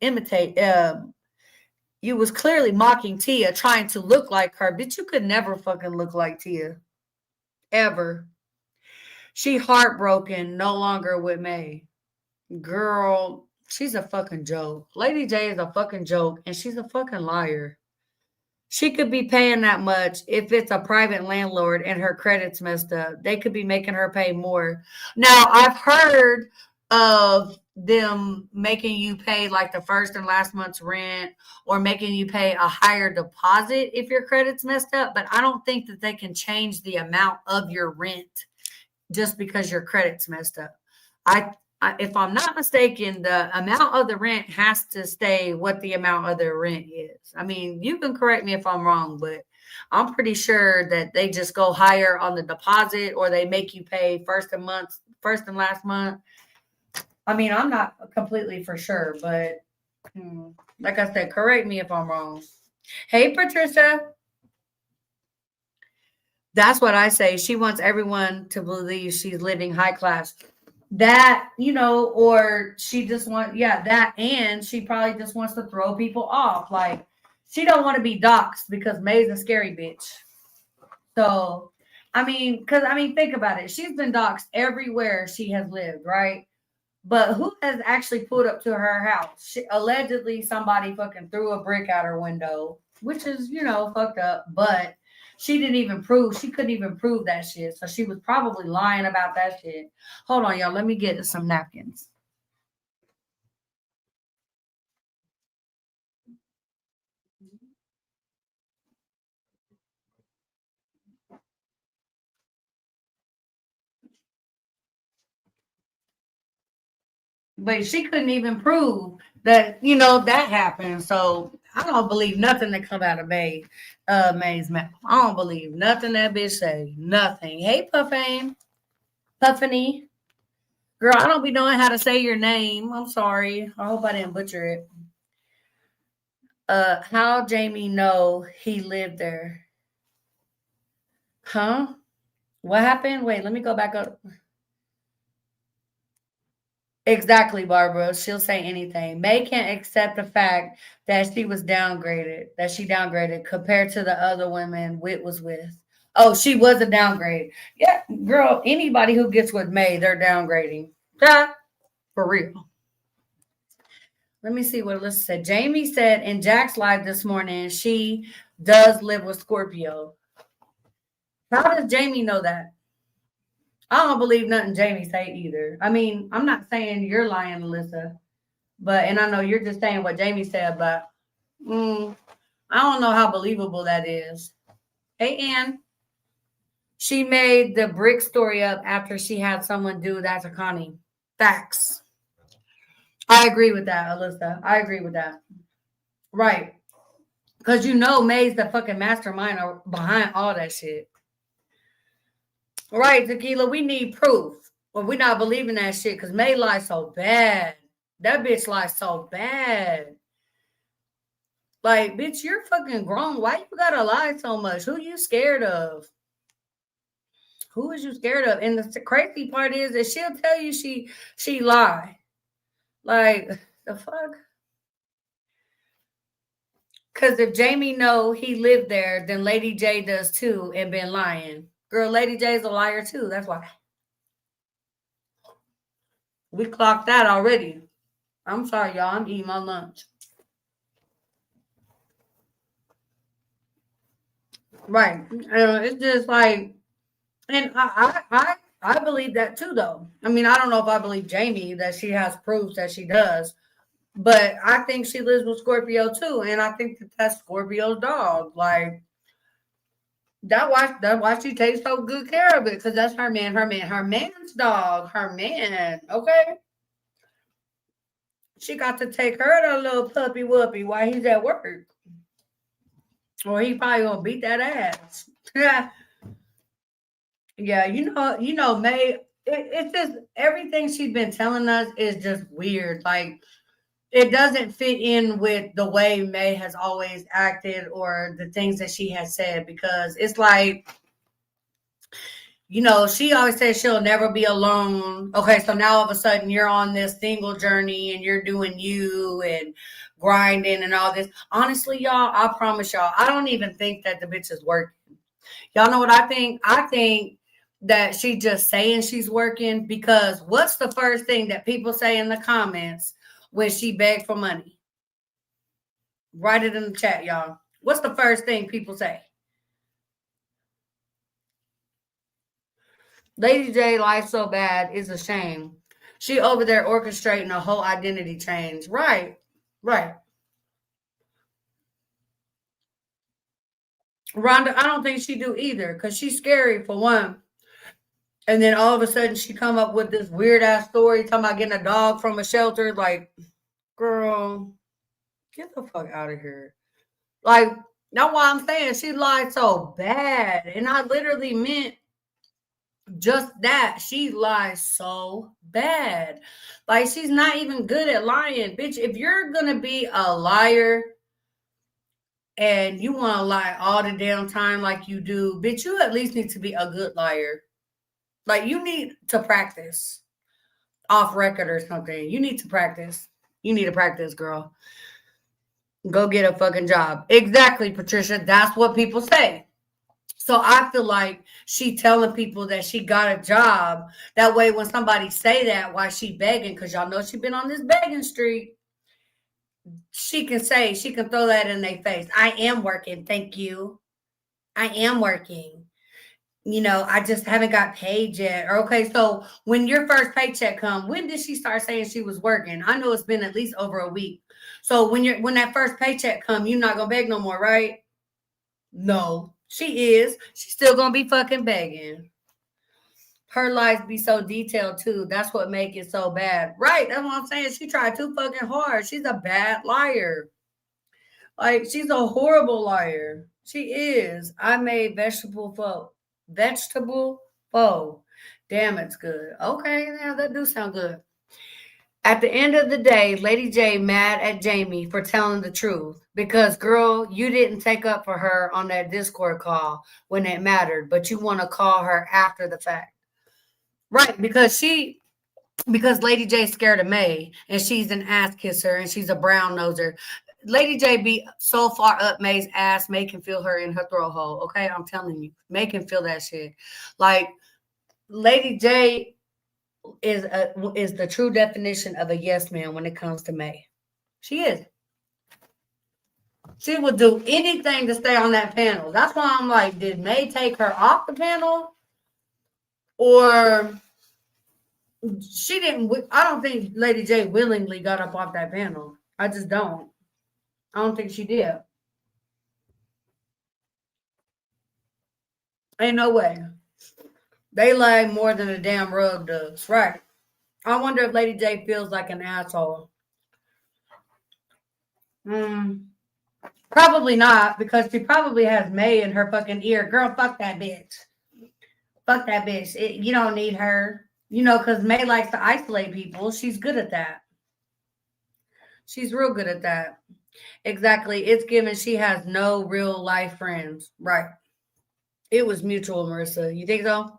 you was clearly mocking Tia, trying to look like her. Bitch, you could never fucking look like Tia. Ever. She heartbroken, no longer with May. Girl, she's a fucking joke. Lady J is a fucking joke, and she's a fucking liar. She could be paying that much if it's a private landlord and her credit's messed up. They could be making her pay more. Now, I've heard of them making you pay like the first and last month's rent or making you pay a higher deposit if your credit's messed up, but I don't think that they can change the amount of your rent just because your credit's messed up. If I'm not mistaken, the amount of the rent has to stay what the amount of the rent is. I mean, you can correct me if I'm wrong, but I'm pretty sure that they just go higher on the deposit or they make you pay first and last month. I mean, I'm not completely for sure, but like I said, correct me if I'm wrong. Hey, Patricia. That's what I say. She wants everyone to believe she's living high class. That, or she just that, and she probably just wants to throw people off. Like, she don't want to be doxxed because May's a scary bitch. So, think about it. She's been doxxed everywhere she has lived, right? But who has actually pulled up to her house? Allegedly, somebody fucking threw a brick out her window, which is, fucked up. But she couldn't even prove that shit. So she was probably lying about that shit. Hold on, y'all. Let me get some napkins. But she couldn't even prove that, that happened. So I don't believe nothing that come out of May's mouth. I don't believe nothing that bitch say. Nothing. Hey, Puffane. Puffany. Girl, I don't be knowing how to say your name. I'm sorry. I hope I didn't butcher it. How Jamie know he lived there? Huh? What happened? Wait, let me go back up. Exactly, Barbara. She'll say anything. May can't accept the fact that she downgraded compared to the other women Wit was with. Oh, she was a downgrade. Yeah, girl, anybody who gets with May, they're downgrading. Yeah, for real. Let me see what Alyssa said. Jamie said in Jack's live this morning, she does live with Scorpio. How does Jamie know that? I don't believe nothing Jamie say either. I mean, I'm not saying you're lying, Alyssa, and I know you're just saying what Jamie said, but I don't know how believable that is. Hey, Ann. She made the brick story up after she had someone do that to Connie. Facts. I agree with that, Alyssa. I agree with that. Right. Because you know May's the fucking mastermind behind all that shit. Right, Tequila, we need proof. Well, we not believing that shit because May lies so bad. That bitch lies so bad. Like, bitch, you're fucking grown. Why you gotta lie so much? Who you scared of? Who is you scared of? And the crazy part is that she'll tell you she lie. Like, the fuck? Because if Jamie know he lived there, then Lady J does too and been lying. Girl, Lady J's a liar too. That's why. We clocked that already. I'm sorry, y'all. I'm eating my lunch. Right. It's just like, and I believe that too, though. I mean, I don't know if I believe Jamie that she has proof that she does, but I think she lives with Scorpio too, and I think that that's Scorpio's dog. Like that's why she takes so good care of it because that's her man, her man's dog, her man. Okay, she got to take her to a little puppy whoopee while he's at work, or he probably gonna beat that ass. Yeah, May. It's just everything she's been telling us is just weird. Like it doesn't fit in with the way May has always acted or the things that she has said because it's like, she always says she'll never be alone. Okay, so now all of a sudden you're on this single journey and you're doing you and grinding and all this. Honestly, y'all, I promise y'all, I don't even think that the bitch is working. Y'all know what I think? I think that she just saying she's working because what's the first thing that people say in the comments when she begged for money? Write it in the chat, y'all. What's the first thing people say? Lady J life so bad is a shame. She over there orchestrating a whole identity change. Right. Right. Rhonda, I don't think she do either because she's scary for one. And then all of a sudden she come up with this weird ass story talking about getting a dog from a shelter. Like, girl, get the fuck out of here. Like, that's why I'm saying she lied so bad. And I literally meant just that. She lies so bad. Like, she's not even good at lying. Bitch, if you're going to be a liar and you want to lie all the damn time like you do, bitch, you at least need to be a good liar. Like, you need to practice off record or something. You need to practice. You need to practice, girl. Go get a fucking job. Exactly, Patricia. That's what people say. So I feel like she telling people that she got a job. That way when somebody say that while she begging, because y'all know she been on this begging street, she can throw that in their face. I am working. Thank you. I am working. I just haven't got paid yet. Or okay, so when your first paycheck come, when did she start saying she was working? I know it's been at least over a week. So when that first paycheck come, you're not gonna beg no more, right? No, she is. She's still gonna be fucking begging. Her life be so detailed too. That's what make it so bad. Right. That's what I'm saying. She tried too fucking hard. She's a bad liar. Like she's a horrible liar. She is. I made vegetable pho. Vegetable pho. Damn, it's good. Okay, now that do sound good. At the end of the day, Lady J mad at Jamie for telling the truth because, girl, you didn't take up for her on that Discord call when it mattered, but you want to call her after the fact. Right, because Lady J scared of May and she's an ass kisser and she's a brown noser. Lady J be so far up May's ass, May can feel her in her throat hole. Okay, I'm telling you, May can feel that shit. Like Lady J is the true definition of a yes man when it comes to May. She is. She would do anything to stay on that panel. That's why I'm like, did May take her off the panel? Or she didn't. I don't think Lady J willingly got up off that panel. I just don't. I don't think she did. Ain't no way. They lie more than a damn rug does. Right. I wonder if Lady J feels like an asshole. Mm, probably not, because she probably has May in her fucking ear. Girl, fuck that bitch. Fuck that bitch. You don't need her. Because May likes to isolate people. She's good at that. She's real good at that. Exactly. It's given she has no real life friends. Right. It was mutual, Marissa. You think so?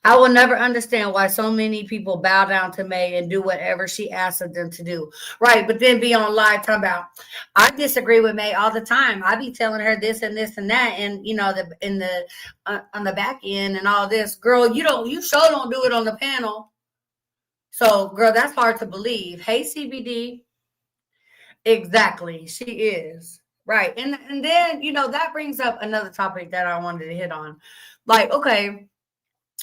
I will never understand why so many people bow down to May and do whatever she asks of them to do. Right, but then be on live talking about, I disagree with May all the time. I be telling her this and this and that, and the in the on the back end and all this. Girl, you sure don't do it on the panel. So, girl, that's hard to believe. Hey, CBD. Exactly, she is. Right. And then, that brings up another topic that I wanted to hit on. Like, okay,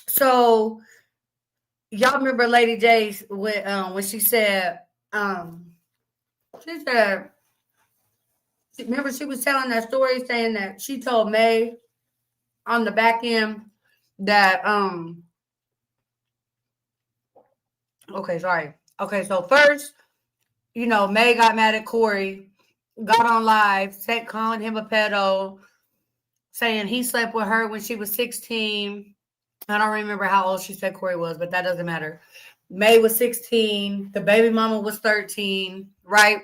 so y'all remember Lady J when she said, she said, remember she was telling that story saying that she told May on the back end that okay, sorry. Okay, so first, May got mad at Corey, got on live, said calling him a pedo, saying he slept with her when she was 16. I don't remember how old she said Corey was, but that doesn't matter. May was 16. The baby mama was 13, right?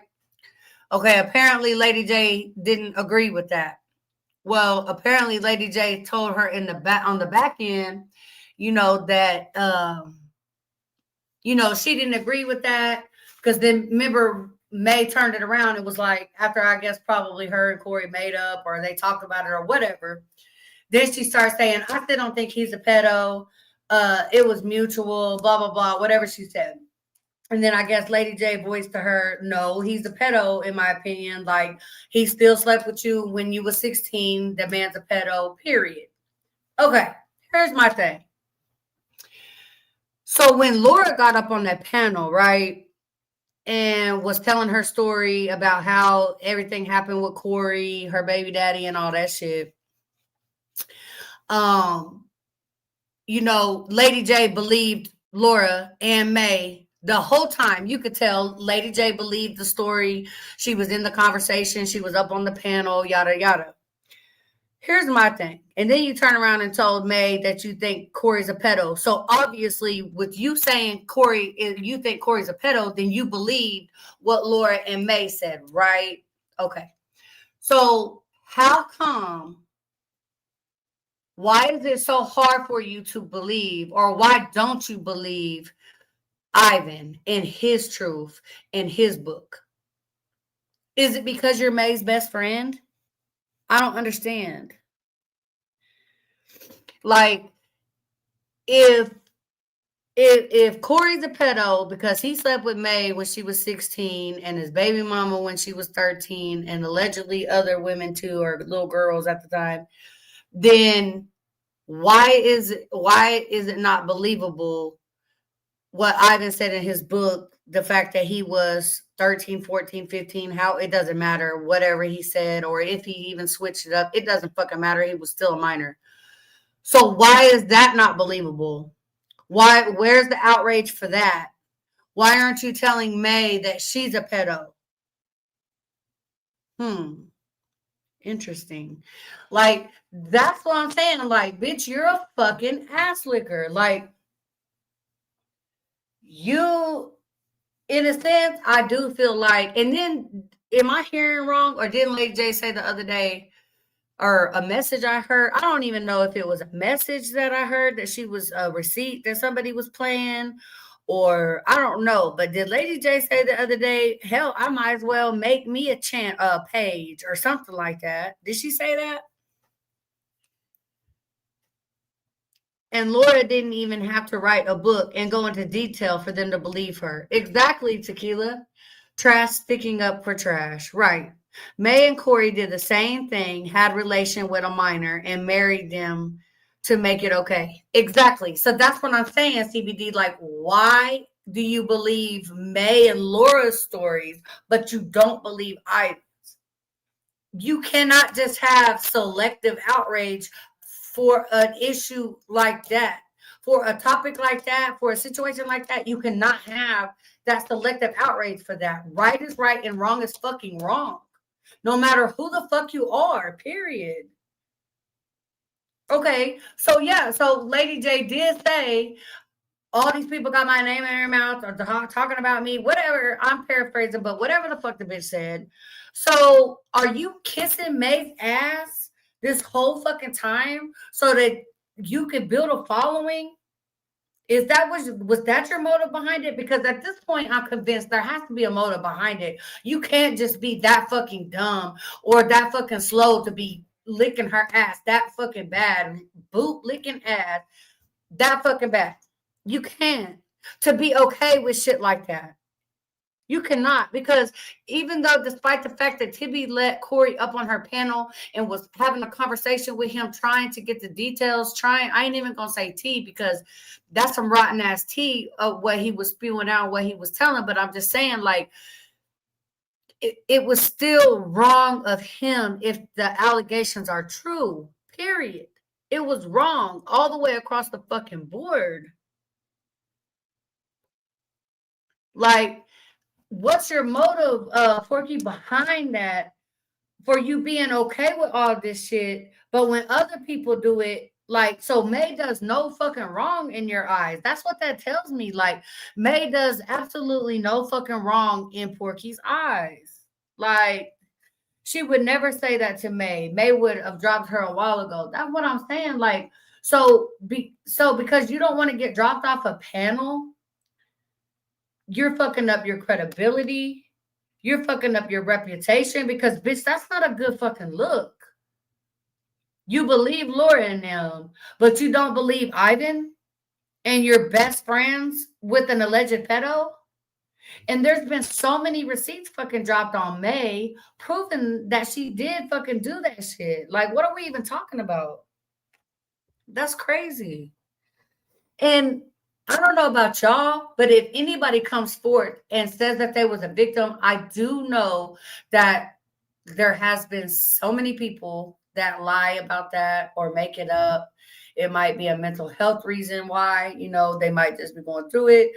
Okay, apparently Lady J didn't agree with that. Well, apparently Lady J told her on the back end, that she didn't agree with that, because then remember May turned it around. It was like after, I guess, probably her and Corey made up or they talked about it or whatever. Then she starts saying, I still don't think he's a pedo. It was mutual, blah, blah, blah, whatever she said. And then I guess Lady J voiced to her, no, he's a pedo, in my opinion. Like, he still slept with you when you were 16. The man's a pedo, period. Okay, here's my thing. So when Laura got up on that panel, right, and was telling her story about how everything happened with Corey, her baby daddy, and all that shit, Lady J believed Laura and May the whole time. You could tell Lady J believed the story. She was in the conversation. She was up on the panel, yada, yada. Here's my thing. And then you turn around and told May that you think Corey's a pedo. So obviously, with you saying you think Corey's a pedo, then you believed what Laura and May said, right? Okay. So how come? Why is it so hard for you to believe, or why don't you believe Ivan and his truth in his book? Is it because you're May's best friend? I don't understand. Like, if Corey's a pedo because he slept with May when she was 16 and his baby mama when she was 13 and allegedly other women too, or little girls at the time, then why is it not believable what Ivan said in his book, the fact that he was 13, 14, 15, how it doesn't matter, whatever he said, or if he even switched it up, it doesn't fucking matter. He was still a minor. So why is that not believable? Where's the outrage for that? Why aren't you telling May that she's a pedo? Interesting. Like, that's what I'm saying. Like, bitch, you're a fucking ass licker. Like, you, in a sense, I do feel like, and then, am I hearing wrong? Or didn't Lady J say the other day, or a message I heard? I don't even know if it was a message that I heard that she was a receipt that somebody was playing, or I don't know. But did Lady J say the other day, hell, I might as well make me a page or something like that? Did she say that? And Laura didn't even have to write a book and go into detail for them to believe her. Exactly, Tequila. Trash sticking up for trash. Right. May and Corey did the same thing, had relation with a minor and married them to make it okay. Exactly. So that's what I'm saying, CBD. Like, why do you believe May and Laura's stories, but you don't believe Ivan's? You cannot just have selective outrage for an issue like that, for a topic like that, for a situation like that. You cannot have that selective outrage for that. Right is right and wrong is fucking wrong. no matter who the fuck you are, period. Okay, so yeah, so Lady J did say all these people got my name in their mouth or talking about me, whatever. I'm paraphrasing, but whatever the fuck the bitch said. So, are you kissing Meg's ass this whole fucking time so that you could build a following? Is that was that your motive behind it? Because at this point, I'm convinced there has to be a motive behind it. You can't just be that fucking dumb or that fucking slow to be licking her ass that fucking bad, boot licking ass that fucking bad. You can't to be okay with shit like that. You cannot, because even though, despite the fact that Tibby let Corey up on her panel and was having a conversation with him, trying to get the details, I ain't even gonna say tea because that's some rotten ass tea of what he was spewing out, what he was telling. But I'm just saying, like, it was still wrong of him if the allegations are true, period. It was wrong all the way across the fucking board. Like, what's your motive, Porky, behind that for you being okay with all this shit? But when other people do it, like, so May does no fucking wrong in your eyes. That's what that tells me. Like, May does absolutely no fucking wrong in Porky's eyes. Like, she would never say that to May. May would have dropped her a while ago. That's what I'm saying. Like, so because you don't want to get dropped off a panel, you're fucking up your credibility. You're fucking up your reputation because, bitch, that's not a good fucking look. You believe Laura and them, but you don't believe Ivan and your best friends with an alleged pedo. And there's been so many receipts fucking dropped on May proving that she did fucking do that shit. Like, what are we even talking about? That's crazy. And I don't know about y'all, but if anybody comes forth and says that they was a victim, I do know that there has been so many people that lie about that or make it up. It might be a mental health reason why, they might just be going through it.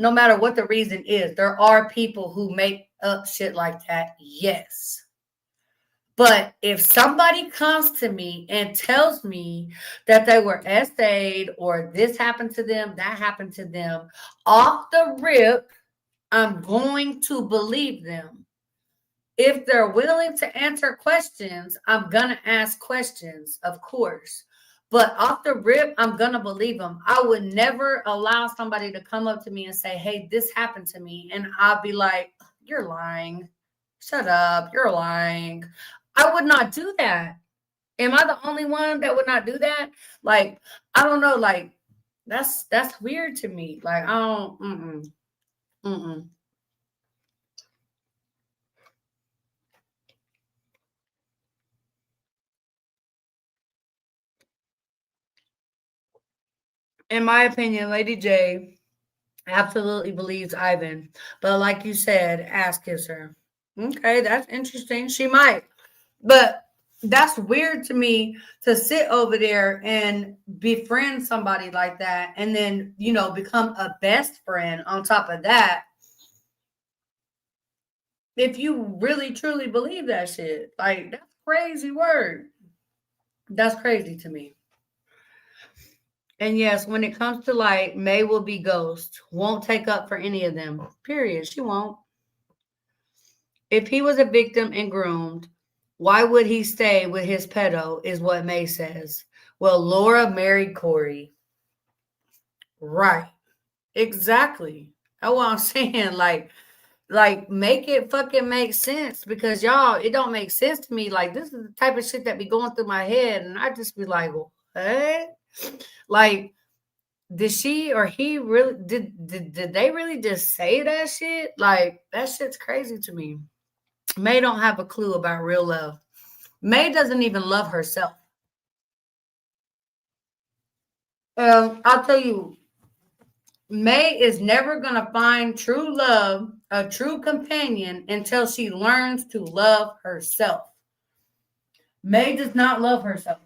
No matter what the reason is, there are people who make up shit like that. Yes. But if somebody comes to me and tells me that they were SA'd or this happened to them, that happened to them, off the rip, I'm going to believe them. If they're willing to answer questions, I'm going to ask questions, of course. But off the rip, I'm going to believe them. I would never allow somebody to come up to me and say, hey, this happened to me. And I'll be like, you're lying. Shut up. You're lying. I would not do that. Am I the only one that would not do that? Like, I don't know. Like, that's weird to me. Like, I don't, mm-mm. In my opinion, Lady J absolutely believes Ivan. But like you said, ass kisser. Okay, that's interesting. She might. But that's weird to me to sit over there and befriend somebody like that and then, become a best friend on top of that. If you really truly believe that shit. Like, that's crazy word. That's crazy to me. And yes, when it comes to like May will be ghost, won't take up for any of them. Period. She won't. If he was a victim and groomed, why would he stay with his pedo? Is what May says. Well, Laura married Corey. Right. Exactly. That's what I'm saying. Like make it fucking make sense because y'all, it don't make sense to me. Like, this is the type of shit that be going through my head, and I just be like, what? Like, did she or he really did they really just say that shit? Like, that shit's crazy to me. May don't have a clue about real love. May doesn't even love herself. I'll tell you, May is never gonna find true love, a true companion, until she learns to love herself. May does not love herself.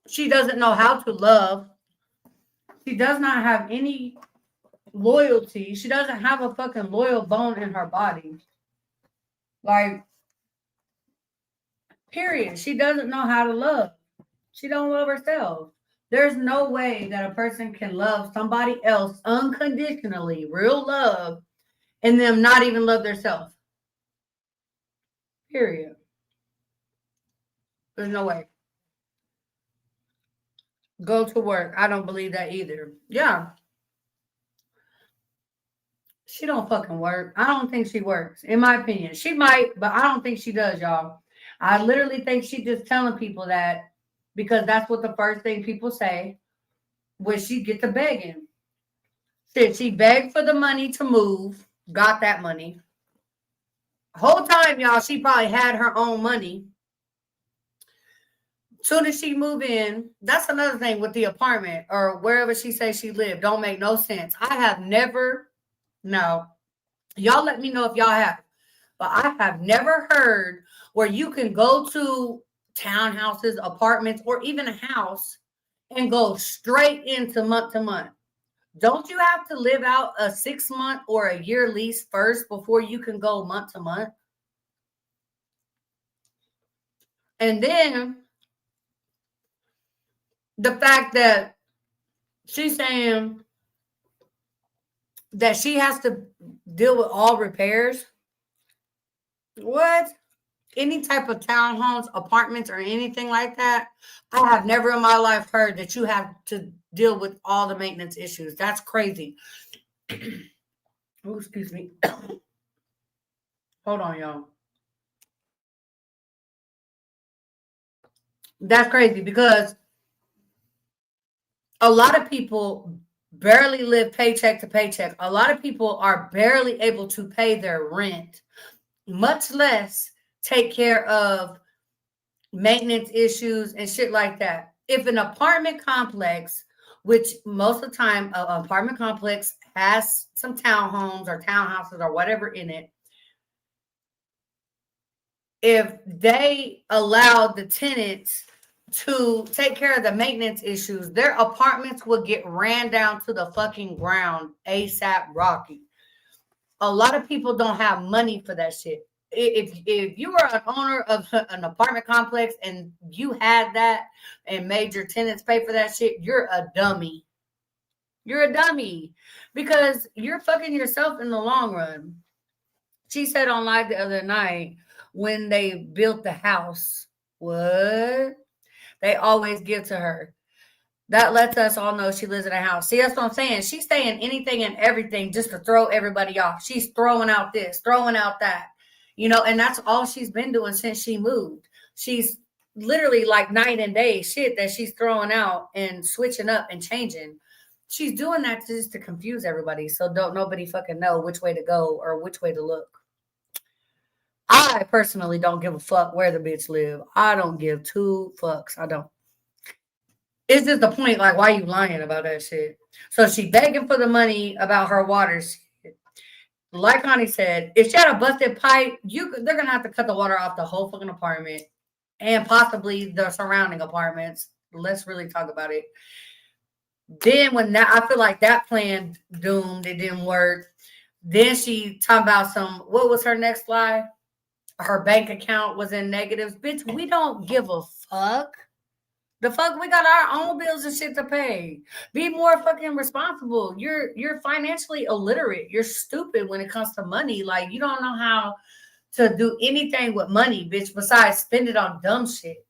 She doesn't know how to love. She does not have any loyalty. She doesn't have a fucking loyal bone in her body. Like, period. She doesn't know how to love. She don't love herself. There's no way that a person can love somebody else unconditionally, real love, and them not even love themselves. Period. There's no way. Go to work. I don't believe that either. Yeah. She don't fucking work. I don't think she works, in my opinion. She might, but I don't think she does, y'all. I literally think she just telling people that because that's what the first thing people say when she get to begging. Shit, she begged for the money to move, got that money. Whole time, y'all, she probably had her own money. Soon as she move in, that's another thing with the apartment or wherever she says she lived. Don't make no sense. I have never, no, y'all let me know if y'all have, but I have never heard where you can go to townhouses, apartments, or even a house and go straight into month to month. Don't you have to live out a 6-month or a year lease first before you can go month to month? And then the fact that she's saying that she has to deal with all repairs. What? Any type of townhomes, apartments, or anything like that, I have never in my life heard that you have to deal with all the maintenance issues. That's crazy. Oh, excuse me. Hold on, y'all. That's crazy because a lot of people barely live paycheck to paycheck. A lot of people are barely able to pay their rent, much less take care of maintenance issues and shit like that. If an apartment complex, which most of the time an apartment complex has some townhomes or townhouses or whatever in it, if they allowed the tenants to take care of the maintenance issues, their apartments would get ran down to the fucking ground ASAP Rocky. A lot of people don't have money for that shit. If you were an owner of an apartment complex and you had that and made your tenants pay for that shit, you're a dummy. You're a dummy because you're fucking yourself in the long run. She said on live the other night when they built the house, what? They always give to her. That lets us all know she lives in a house. See, that's what I'm saying. She's saying anything and everything just to throw everybody off. She's throwing out this, throwing out that, and that's all she's been doing since she moved. She's literally like night and day shit that she's throwing out and switching up and changing. She's doing that just to confuse everybody. So don't nobody fucking know which way to go or which way to look. I personally don't give a fuck where the bitch live. I don't give two fucks. I don't. It's just the point, like, why you lying about that shit? So she begging for the money about her water shit. Like Connie said, if she had a busted pipe, they're gonna have to cut the water off the whole fucking apartment and possibly the surrounding apartments. Let's really talk about it. Then when that, I feel like that plan doomed, it didn't work. Then she talked about what was her next lie? Her bank account was in negatives. Bitch, we don't give a fuck. The fuck, we got our own bills and shit to pay. Be more fucking responsible. You're financially illiterate. You're stupid when it comes to money. Like, you don't know how to do anything with money, bitch, besides spend it on dumb shit.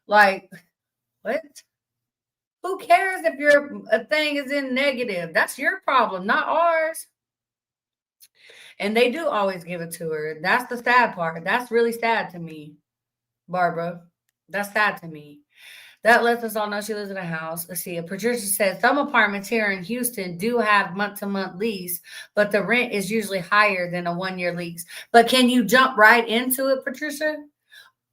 Like, what? Who cares if your thing is in negative? That's your problem, not ours. And they do always give it to her. That's the sad part. That's really sad to me, Barbara. That's sad to me. That lets us all know she lives in a house. Let's see. Patricia says some apartments here in Houston do have month-to-month lease, but the rent is usually higher than a 1-year lease. But can you jump right into it, Patricia?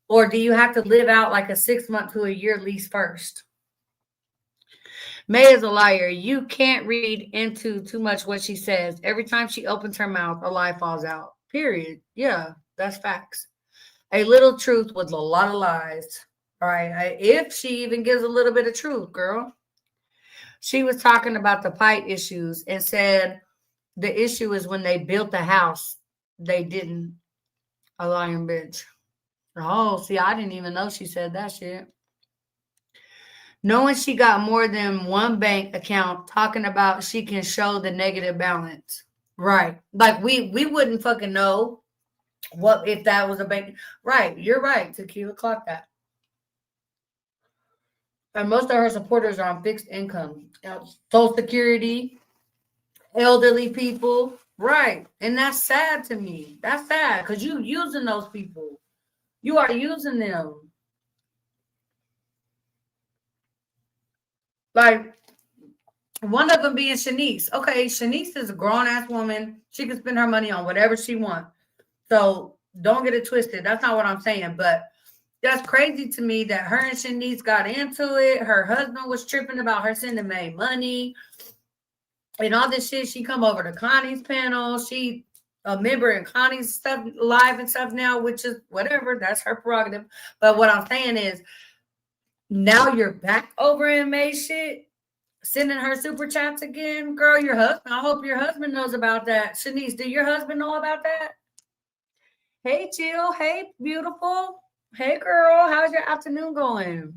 Or do you have to live out like a 6-month to a year lease first? May is a liar. You can't read into too much what she says. Every time she opens her mouth, a lie falls out. Period. Yeah, that's facts. A little truth with a lot of lies. All right. If she even gives a little bit of truth, girl. She was talking about the pipe issues and said the issue is when they built the house, they didn't. A lying bitch. Oh, see, I didn't even know she said that shit. Knowing she got more than one bank account, talking about she can show the negative balance. Right. Like we wouldn't fucking know what if that was a bank. Right. You're right. Tequila clock that. And most of her supporters are on fixed income. Social Security, elderly people. Right. And that's sad to me. That's sad because you using those people. You are using them. Like one of them being Shanice. Okay, Shanice is a grown ass woman. She can spend her money on whatever she wants. So don't get it twisted. That's not what I'm saying. But that's crazy to me that her and Shanice got into it. Her husband was tripping about her sending May money and all this shit. She come over to Connie's panel. She a member in Connie's stuff live and stuff now, which is whatever. That's her prerogative. But what I'm saying is now you're back over in May shit, sending her super chats again. Girl, your husband. I hope your husband knows about that. Shanice, do your husband know about that? Hey, Jill. Hey, beautiful. Hey, girl. How's your afternoon going?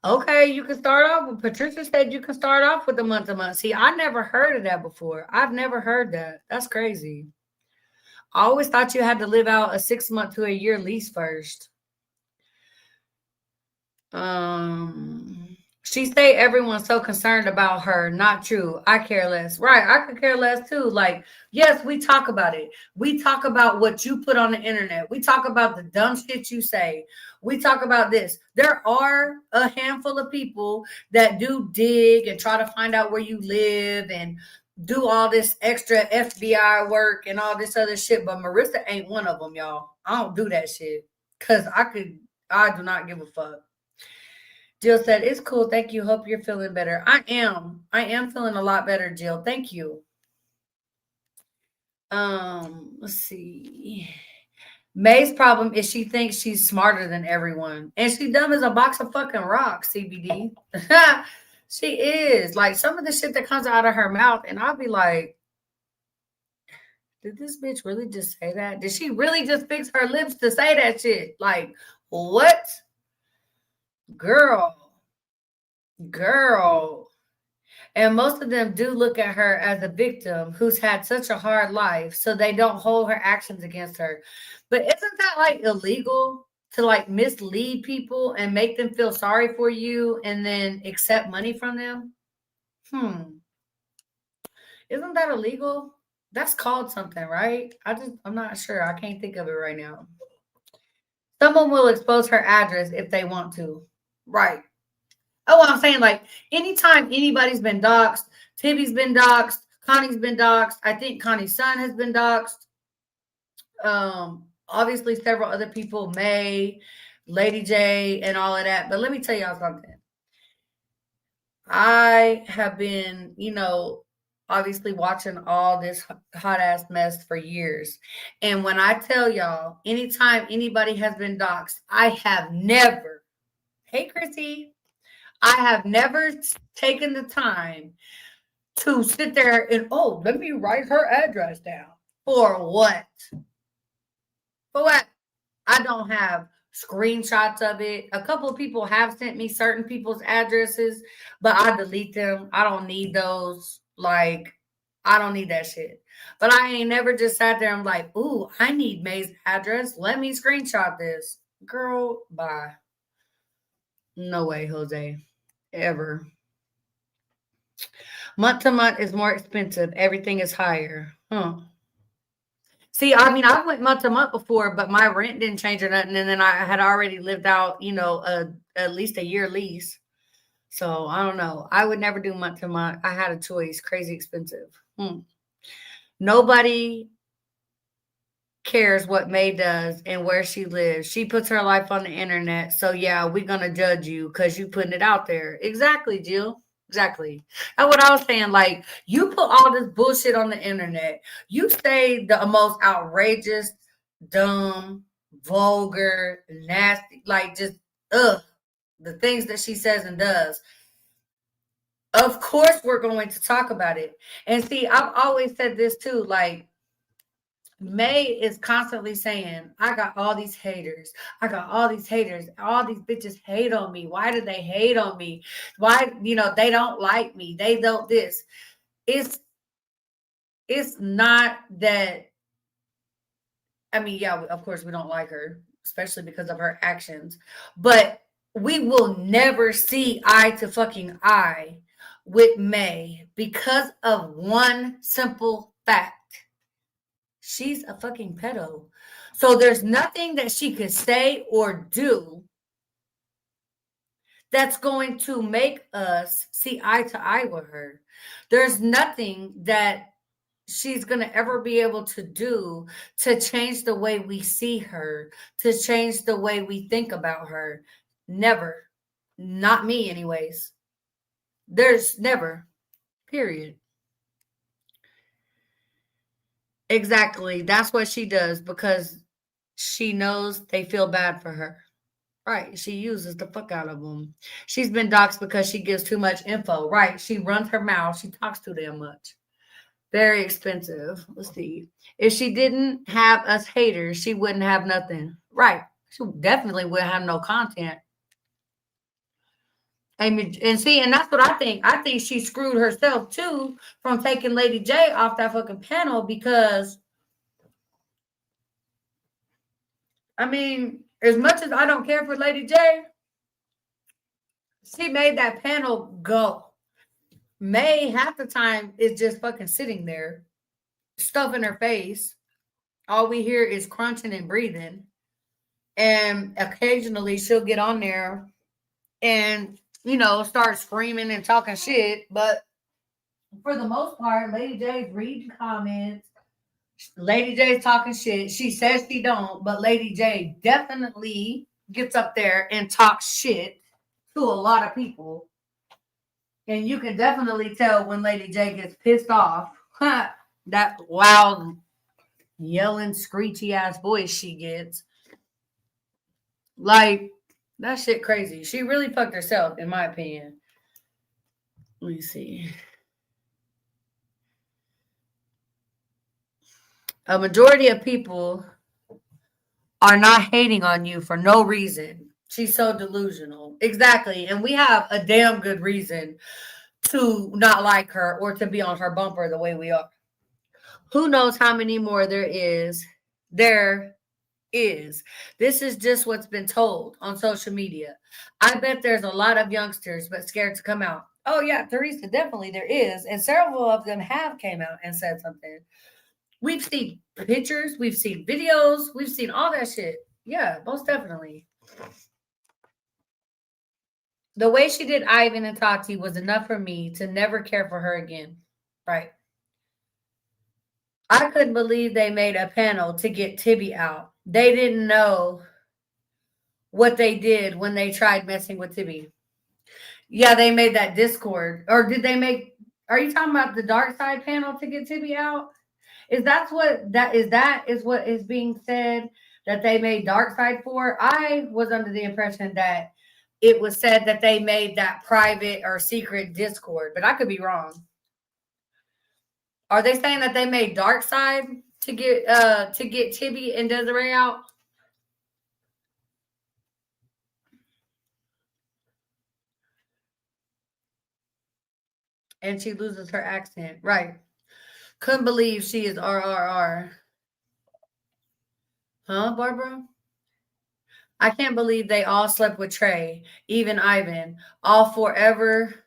Okay, you can start off with Patricia said you can start off with the month to month. See, I never heard of that before. I've never heard that. That's crazy. I always thought you had to live out a 6 month to a year lease first. She say everyone's so concerned about her. Not true. I care less. Right. I could care less too. Like, yes, we talk about it. We talk about what you put on the internet. We talk about the dumb shit you say. We talk about this. There are a handful of people that do dig and try to find out where you live and do all this extra FBI work and all this other shit. But Marissa ain't one of them, y'all. I don't do that shit because I do not give a fuck. Jill said, it's cool. Thank you. Hope you're feeling better. I am. I am feeling a lot better, Jill. Thank you. Let's see. May's problem is she thinks she's smarter than everyone. And she dumb as a box of fucking rocks, CBD. She is. Like some of the shit that comes out of her mouth, and I'll be like, did this bitch really just say that? Did she really just fix her lips to say that shit? Like, what? Girl. And most of them do look at her as a victim who's had such a hard life, so they don't hold her actions against her. But isn't that like illegal to like mislead people and make them feel sorry for you and then accept money from them? Isn't that illegal? That's called something, right? I'm not sure. I can't think of it right now. Someone will expose her address if they want to. Right. Oh, I'm saying like anytime anybody's been doxxed, Tibby's been doxxed, Connie's been doxxed. I think Connie's son has been doxxed. Obviously several other people, May, Lady J, and all of that. But let me tell y'all something. I have been, obviously watching all this hot ass mess for years. And when I tell y'all, anytime anybody has been doxxed, I have never, hey, Chrissy, I have never taken the time to sit there and, let me write her address down. For what? For what? I don't have screenshots of it. A couple of people have sent me certain people's addresses, but I delete them. I don't need those. Like, I don't need that shit. But I ain't never just sat there and like, ooh, I need May's address. Let me screenshot this. Girl, bye. No way, Jose. Ever. Month to month is more expensive. Everything is higher. See, I mean, I went month to month before, but my rent didn't change or nothing. And then I had already lived out, at least a year lease. So I don't know. I would never do month to month. I had a choice. Crazy expensive. Nobody cares what May does and where she lives. She puts her life on the internet. So yeah, we're going to judge you because you putting it out there. Exactly, Jill. Exactly. That's what I was saying. Like, you put all this bullshit on the internet. You say the most outrageous, dumb, vulgar, nasty, like just, the things that she says and does. Of course, we're going to talk about it. And see, I've always said this too. Like, May is constantly saying, I got all these haters. I got all these haters. All these bitches hate on me. Why do they hate on me? Why, they don't like me. They don't this. It's it's not that. I mean, yeah, of course we don't like her, especially because of her actions. But we will never see eye to fucking eye with May because of one simple fact. She's a fucking pedo. So there's nothing that she could say or do that's going to make us see eye to eye with her. There's nothing that she's going to ever be able to do to change the way we see her, to change the way we think about her. Never. Not me, anyways. There's never. Period. Exactly. That's what she does because she knows they feel bad for her. Right. She uses the fuck out of them. She's been doxxed because she gives too much info. Right. She runs her mouth. She talks too damn much. Very expensive. Let's see. If she didn't have us haters, she wouldn't have nothing. Right. She definitely would have no content. I mean, and see, and that's what I think. I think she screwed herself too from taking Lady J off that fucking panel because, I mean, as much as I don't care for Lady J, she made that panel go. May half the time is just fucking sitting there, stuff in her face. All we hear is crunching and breathing. And occasionally she'll get on there and, start screaming and talking shit. But for the most part, Lady J's reading comments. Lady J's talking shit. She says she don't, but Lady J definitely gets up there and talks shit to a lot of people. And you can definitely tell when Lady J gets pissed off. That loud, yelling, screechy ass voice she gets. Like, that shit crazy. She really fucked herself, in my opinion. Let me see. A majority of people are not hating on you for no reason. She's so delusional. Exactly. And we have a damn good reason to not like her or to be on her bumper the way we are. Who knows how many more there is? There is. This is just what's been told on social media. I bet there's a lot of youngsters but scared to come out. Oh yeah, Teresa, definitely there is. And several of them have came out and said something. We've seen pictures, we've seen videos, we've seen all that shit. Yeah, most definitely. The way she did Ivan and Tati was enough for me to never care for her again. Right. I couldn't believe they made a panel to get Tibby out. They didn't know what they did when they tried messing with Tibby. Yeah, they made that Discord. Or did they make, are you talking about the dark side panel to get Tibby out? Is what is being said that they made dark side for? I was under the impression that it was said that they made that private or secret Discord, but I could be wrong. Are they saying that they made dark side to get Tibby and Desiree out? And she loses her accent. Right. Couldn't believe she is RRR. Huh, Barbara? I can't believe they all slept with Trey, even Ivan. All forever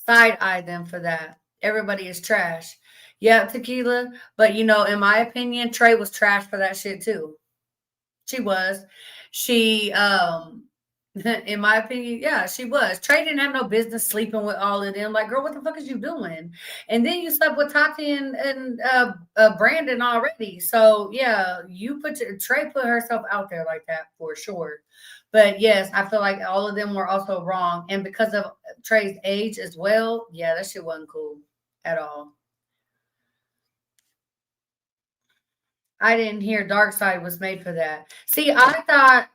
side-eyed them for that. Everybody is trash. Yeah, tequila. But in my opinion, Trey was trash for that shit too. She was. She in my opinion, yeah, she was. Trey didn't have no business sleeping with all of them. Like, girl, what the fuck is you doing? And then you slept with Tati and Brandon already. So yeah, Trey put herself out there like that for sure. But yes, I feel like all of them were also wrong. And because of Trey's age as well, yeah, that shit wasn't cool at all. I didn't hear Dark Side was made for that. See, I thought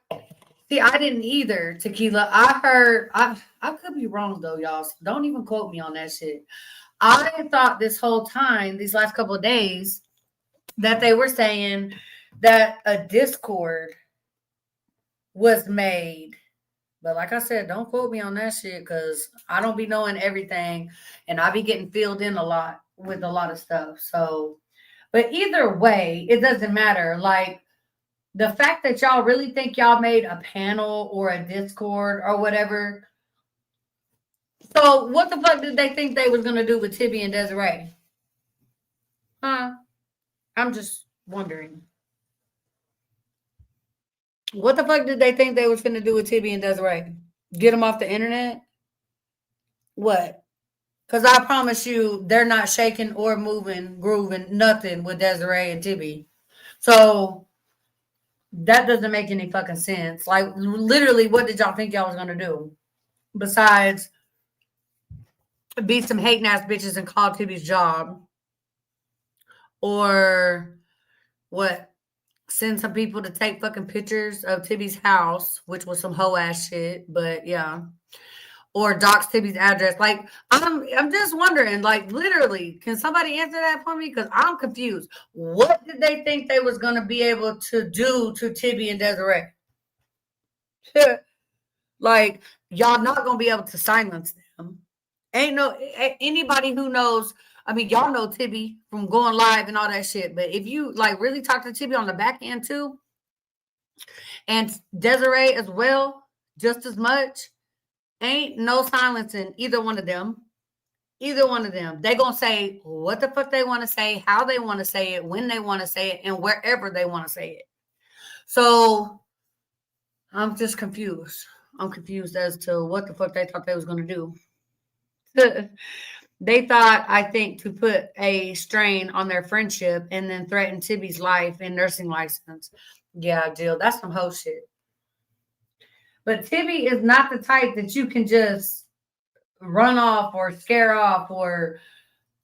See, I didn't either, Tequila. I heard, I could be wrong though, y'all. So don't even quote me on that shit. I thought this whole time, these last couple of days, that they were saying that a Discord was made. But like I said, don't quote me on that shit because I don't be knowing everything and I be getting filled in a lot with a lot of stuff. So, but either way, it doesn't matter. Like the fact that y'all really think y'all made a panel or a Discord or whatever. So what the fuck did they think they was gonna do with Tibby and Desiree? Huh? I'm just wondering. What the fuck did they think they was gonna do with Tibby and Desiree? Get them off the internet? What? Because I promise you, they're not shaking or moving, grooving, nothing with Desiree and Tibby. So that doesn't make any fucking sense. Like, literally, what did y'all think y'all was gonna do? Besides be some hating ass bitches and call Tibby's job, or what? Send some people to take fucking pictures of Tibby's house, which was some hoe ass shit. But yeah, or dox Tibby's address. Like, I'm just wondering, like, literally, can somebody answer that for me? Because I'm confused. What did they think they was gonna be able to do to Tibby and Desiree? Like, y'all not gonna be able to silence them. Ain't no anybody who knows. I mean, y'all know Tibby from going live and all that shit. But if you like really talk to Tibby on the back end too, and Desiree as well, just as much, ain't no silencing either one of them. Either one of them. They gonna say what the fuck they want to say, how they want to say it, when they want to say it, and wherever they want to say it. So I'm just confused. I'm confused as to what the fuck they thought they was gonna do. They thought, I think, to put a strain on their friendship and then threaten Tibby's life and nursing license. Yeah, Jill, that's some hoe shit. But Tibby is not the type that you can just run off or scare off or,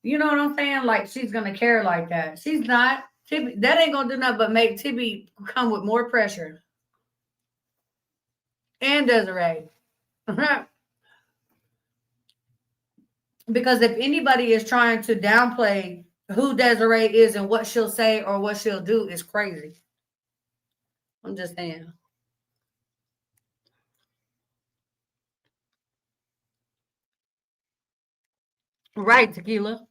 you know what I'm saying? Like she's gonna care like that. She's not. Tibby, that ain't gonna do nothing but make Tibby come with more pressure. And Desiree. Because if anybody is trying to downplay who Desiree is and what she'll say or what she'll do, is crazy. I'm just saying. Right, Tequila.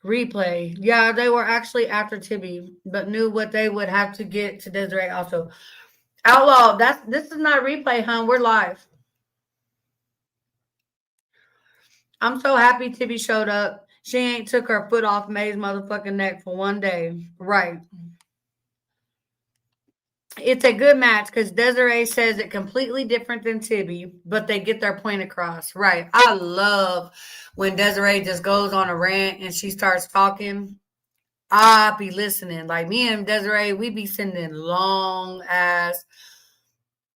Replay. Yeah, they were actually after Tibby, but knew what they would have to get to Desiree also. Outlaw, this is not replay, hon. We're live. I'm so happy Tibby showed up. She ain't took her foot off May's motherfucking neck for one day. Right. It's a good match because Desiree says it completely different than Tibby, but they get their point across. Right. I love when Desiree just goes on a rant and she starts talking. I be listening. Like me and Desiree, we be sending long ass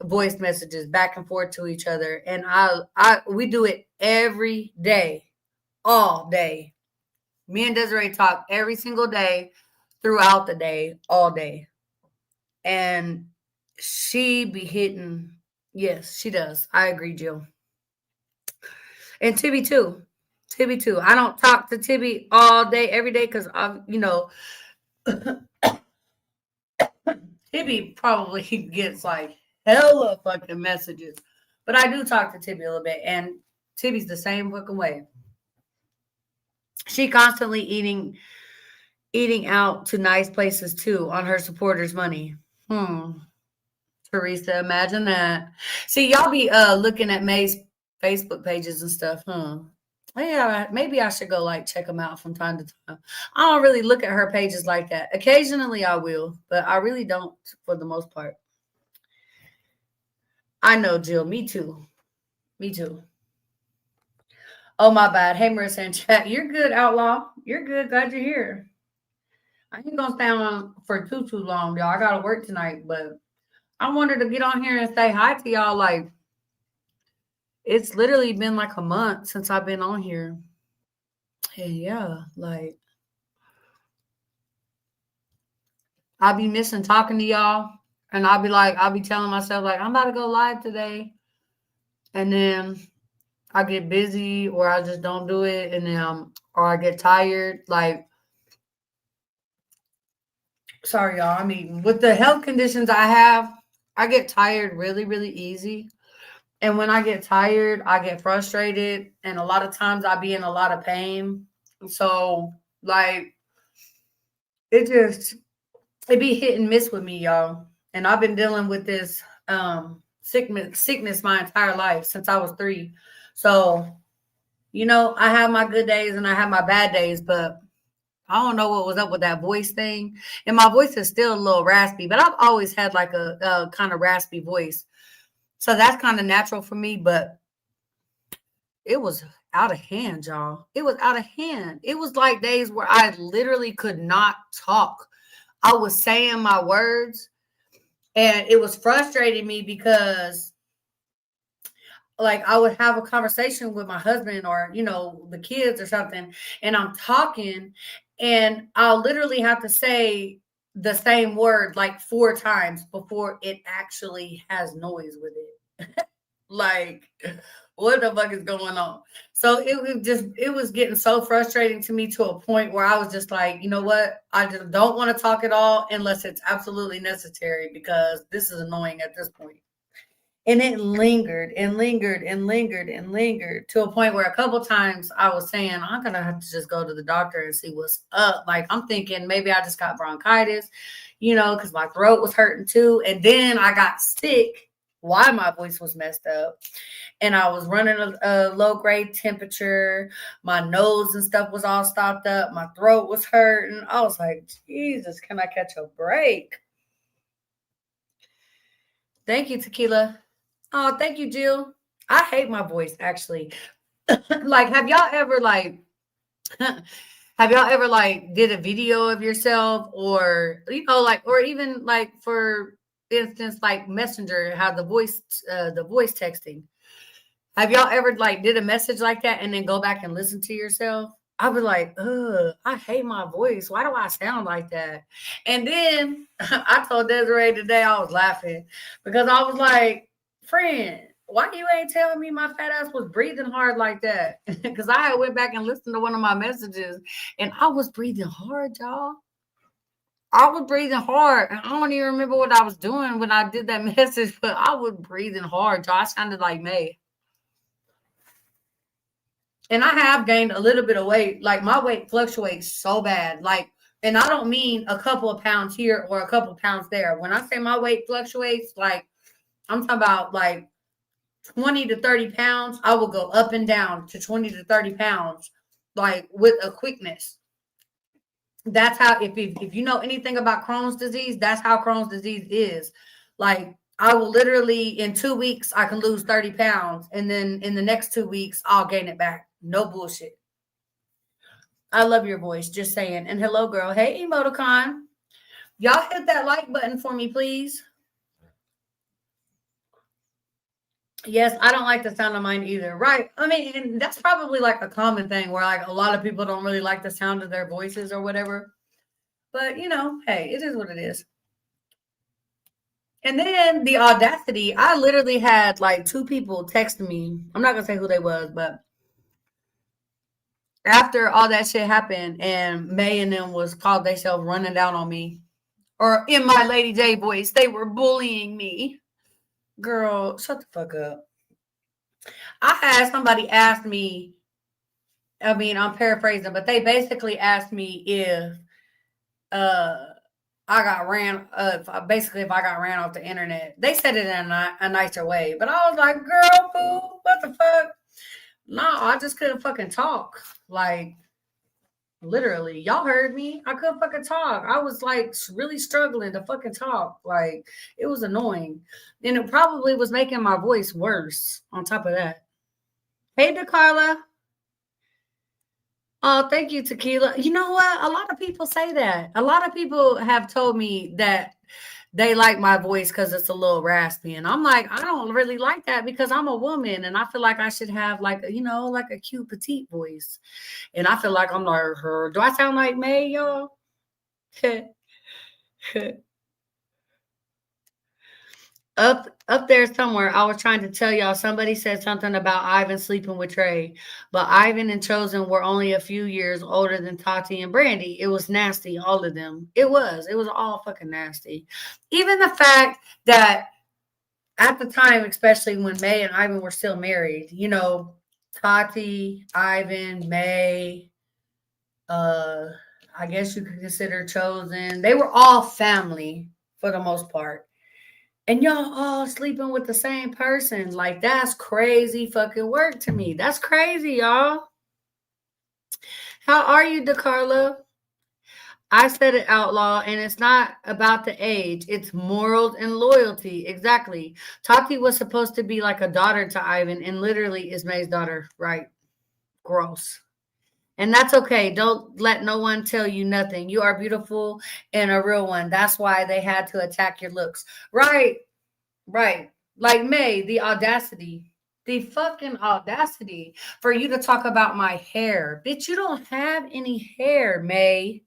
voice messages back and forth to each other. And we do it every day, all day. Me and Desiree talk every single day, throughout the day, all day. And she be hitting. Yes, she does. I agree, Jill. And Tibby too. Tibby too. I don't talk to Tibby all day, every day, because Tibby probably gets like hella fucking messages. But I do talk to Tibby a little bit, and Tibby's the same fucking way. She constantly eating out to nice places too on her supporters' money. Teresa, imagine that. See, y'all be looking at May's Facebook pages and stuff, huh? Yeah, maybe I should go like check them out from time to time. I don't really look at her pages like that. Occasionally I will, but I really don't for the most part. I know, Jill. Me too. Me too. Oh, my bad. Hey, Marissa and chat. You're good, Outlaw. You're good. Glad you're here. I ain't gonna stay on for too long, y'all. I gotta work tonight, but I wanted to get on here and say hi to y'all. Like, it's literally been like a month since I've been on here. And yeah, like I'll be missing talking to y'all. And I'll be telling myself, like, I'm about to go live today. And then I get busy or I just don't do it. And then, or I get tired. Like, sorry, y'all. I mean, with the health conditions I have, I get tired really, really easy. And when I get tired, I get frustrated. And a lot of times I be in a lot of pain. So, like, it just, it be hit and miss with me, y'all. And I've been dealing with this sickness my entire life since I was 3. So, I have my good days and I have my bad days, but I don't know what was up with that voice thing. And my voice is still a little raspy, but I've always had like a kind of raspy voice. So that's kind of natural for me, but it was out of hand, y'all. It was out of hand. It was like days where I literally could not talk. I was saying my words and it was frustrating me because like I would have a conversation with my husband or, the kids or something, and I'm talking and I'll literally have to say the same word like 4 times before it actually has noise with it. Like, what the fuck is going on? So it was getting so frustrating to me to a point where I was just like, you know what? I just don't want to talk at all unless it's absolutely necessary because this is annoying at this point. And it lingered and lingered and lingered and lingered to a point where a couple times I was saying, I'm going to have to just go to the doctor and see what's up. Like, I'm thinking maybe I just got bronchitis, because my throat was hurting too. And then I got sick while my voice was messed up. And I was running a low grade temperature. My nose and stuff was all stopped up. My throat was hurting. I was like, Jesus, can I catch a break? Thank you, Tequila. Oh, thank you, Jill. I hate my voice actually. Like, have y'all ever like did a video of yourself or like or even like for instance like Messenger, how the voice texting. Have y'all ever like did a message like that and then go back and listen to yourself? I was like, ugh, I hate my voice. Why do I sound like that? And then I told Desiree today I was laughing because I was like, friend, why you ain't telling me my fat ass was breathing hard like that? Because I had went back and listened to one of my messages and I was breathing hard, y'all. I was breathing hard. And I don't even remember what I was doing when I did that message, but I was breathing hard, y'all. I sounded like May. And I have gained a little bit of weight. Like my weight fluctuates so bad. Like, and I don't mean a couple of pounds here or a couple of pounds there. When I say my weight fluctuates, like I'm talking about like 20 to 30 pounds. I will go up and down to 20 to 30 pounds, like with a quickness. That's how, if you know anything about Crohn's disease, that's how Crohn's disease is. Like I will literally in 2 weeks, I can lose 30 pounds. And then in the next 2 weeks, I'll gain it back. No bullshit. I love your voice. Just saying. And hello, girl. Hey, emoticon. Y'all hit that like button for me, please. Yes, I don't like the sound of mine either. Right. I mean, and that's probably like a common thing where like a lot of people don't really like the sound of their voices or whatever. But hey, it is what it is. And then the audacity, I literally had like 2 people text me. I'm not gonna say who they was, but after all that shit happened and May and them was called themselves running down on me, or in my Lady J voice, they were bullying me. Girl, shut the fuck up. I had somebody ask me, I mean, I'm paraphrasing, but they basically asked me if uh I got ran if I got ran off the internet. They said it in a nicer way, but I was like, girl, fool, what the fuck? No, I just couldn't fucking talk. Like literally, y'all heard me. I couldn't fucking talk. I was like really struggling to fucking talk. Like it was annoying. And it probably was making my voice worse on top of that. Hey, DeCarla. Oh, thank you, Tequila. You know what? A lot of people say that. A lot of people have told me that they like my voice because it's a little raspy. And I'm like, I don't really like that because I'm a woman and I feel like I should have like, like a cute petite voice. And I feel like I'm like her. Do I sound like May, y'all? Up there somewhere, I was trying to tell y'all, somebody said something about Ivan sleeping with Trey, but Ivan and Chosen were only a few years older than Tati and Brandy. It was nasty, all of them. It was all fucking nasty. Even the fact that at the time, especially when May and Ivan were still married, Tati, Ivan, May, uh I guess you could consider Chosen, they were all family for the most part. And y'all all sleeping with the same person. Like, that's crazy fucking work to me. That's crazy, y'all. How are you, DeCarlo? I said it, outlaw, and it's not about the age. It's morals and loyalty. Exactly. Tati was supposed to be like a daughter to Ivan, and literally is May's daughter. Right. Gross. And that's okay. Don't let no one tell you nothing. You are beautiful and a real one. That's why they had to attack your looks. Right. Right. Like May, the audacity. The fucking audacity for you to talk about my hair. Bitch, you don't have any hair, May.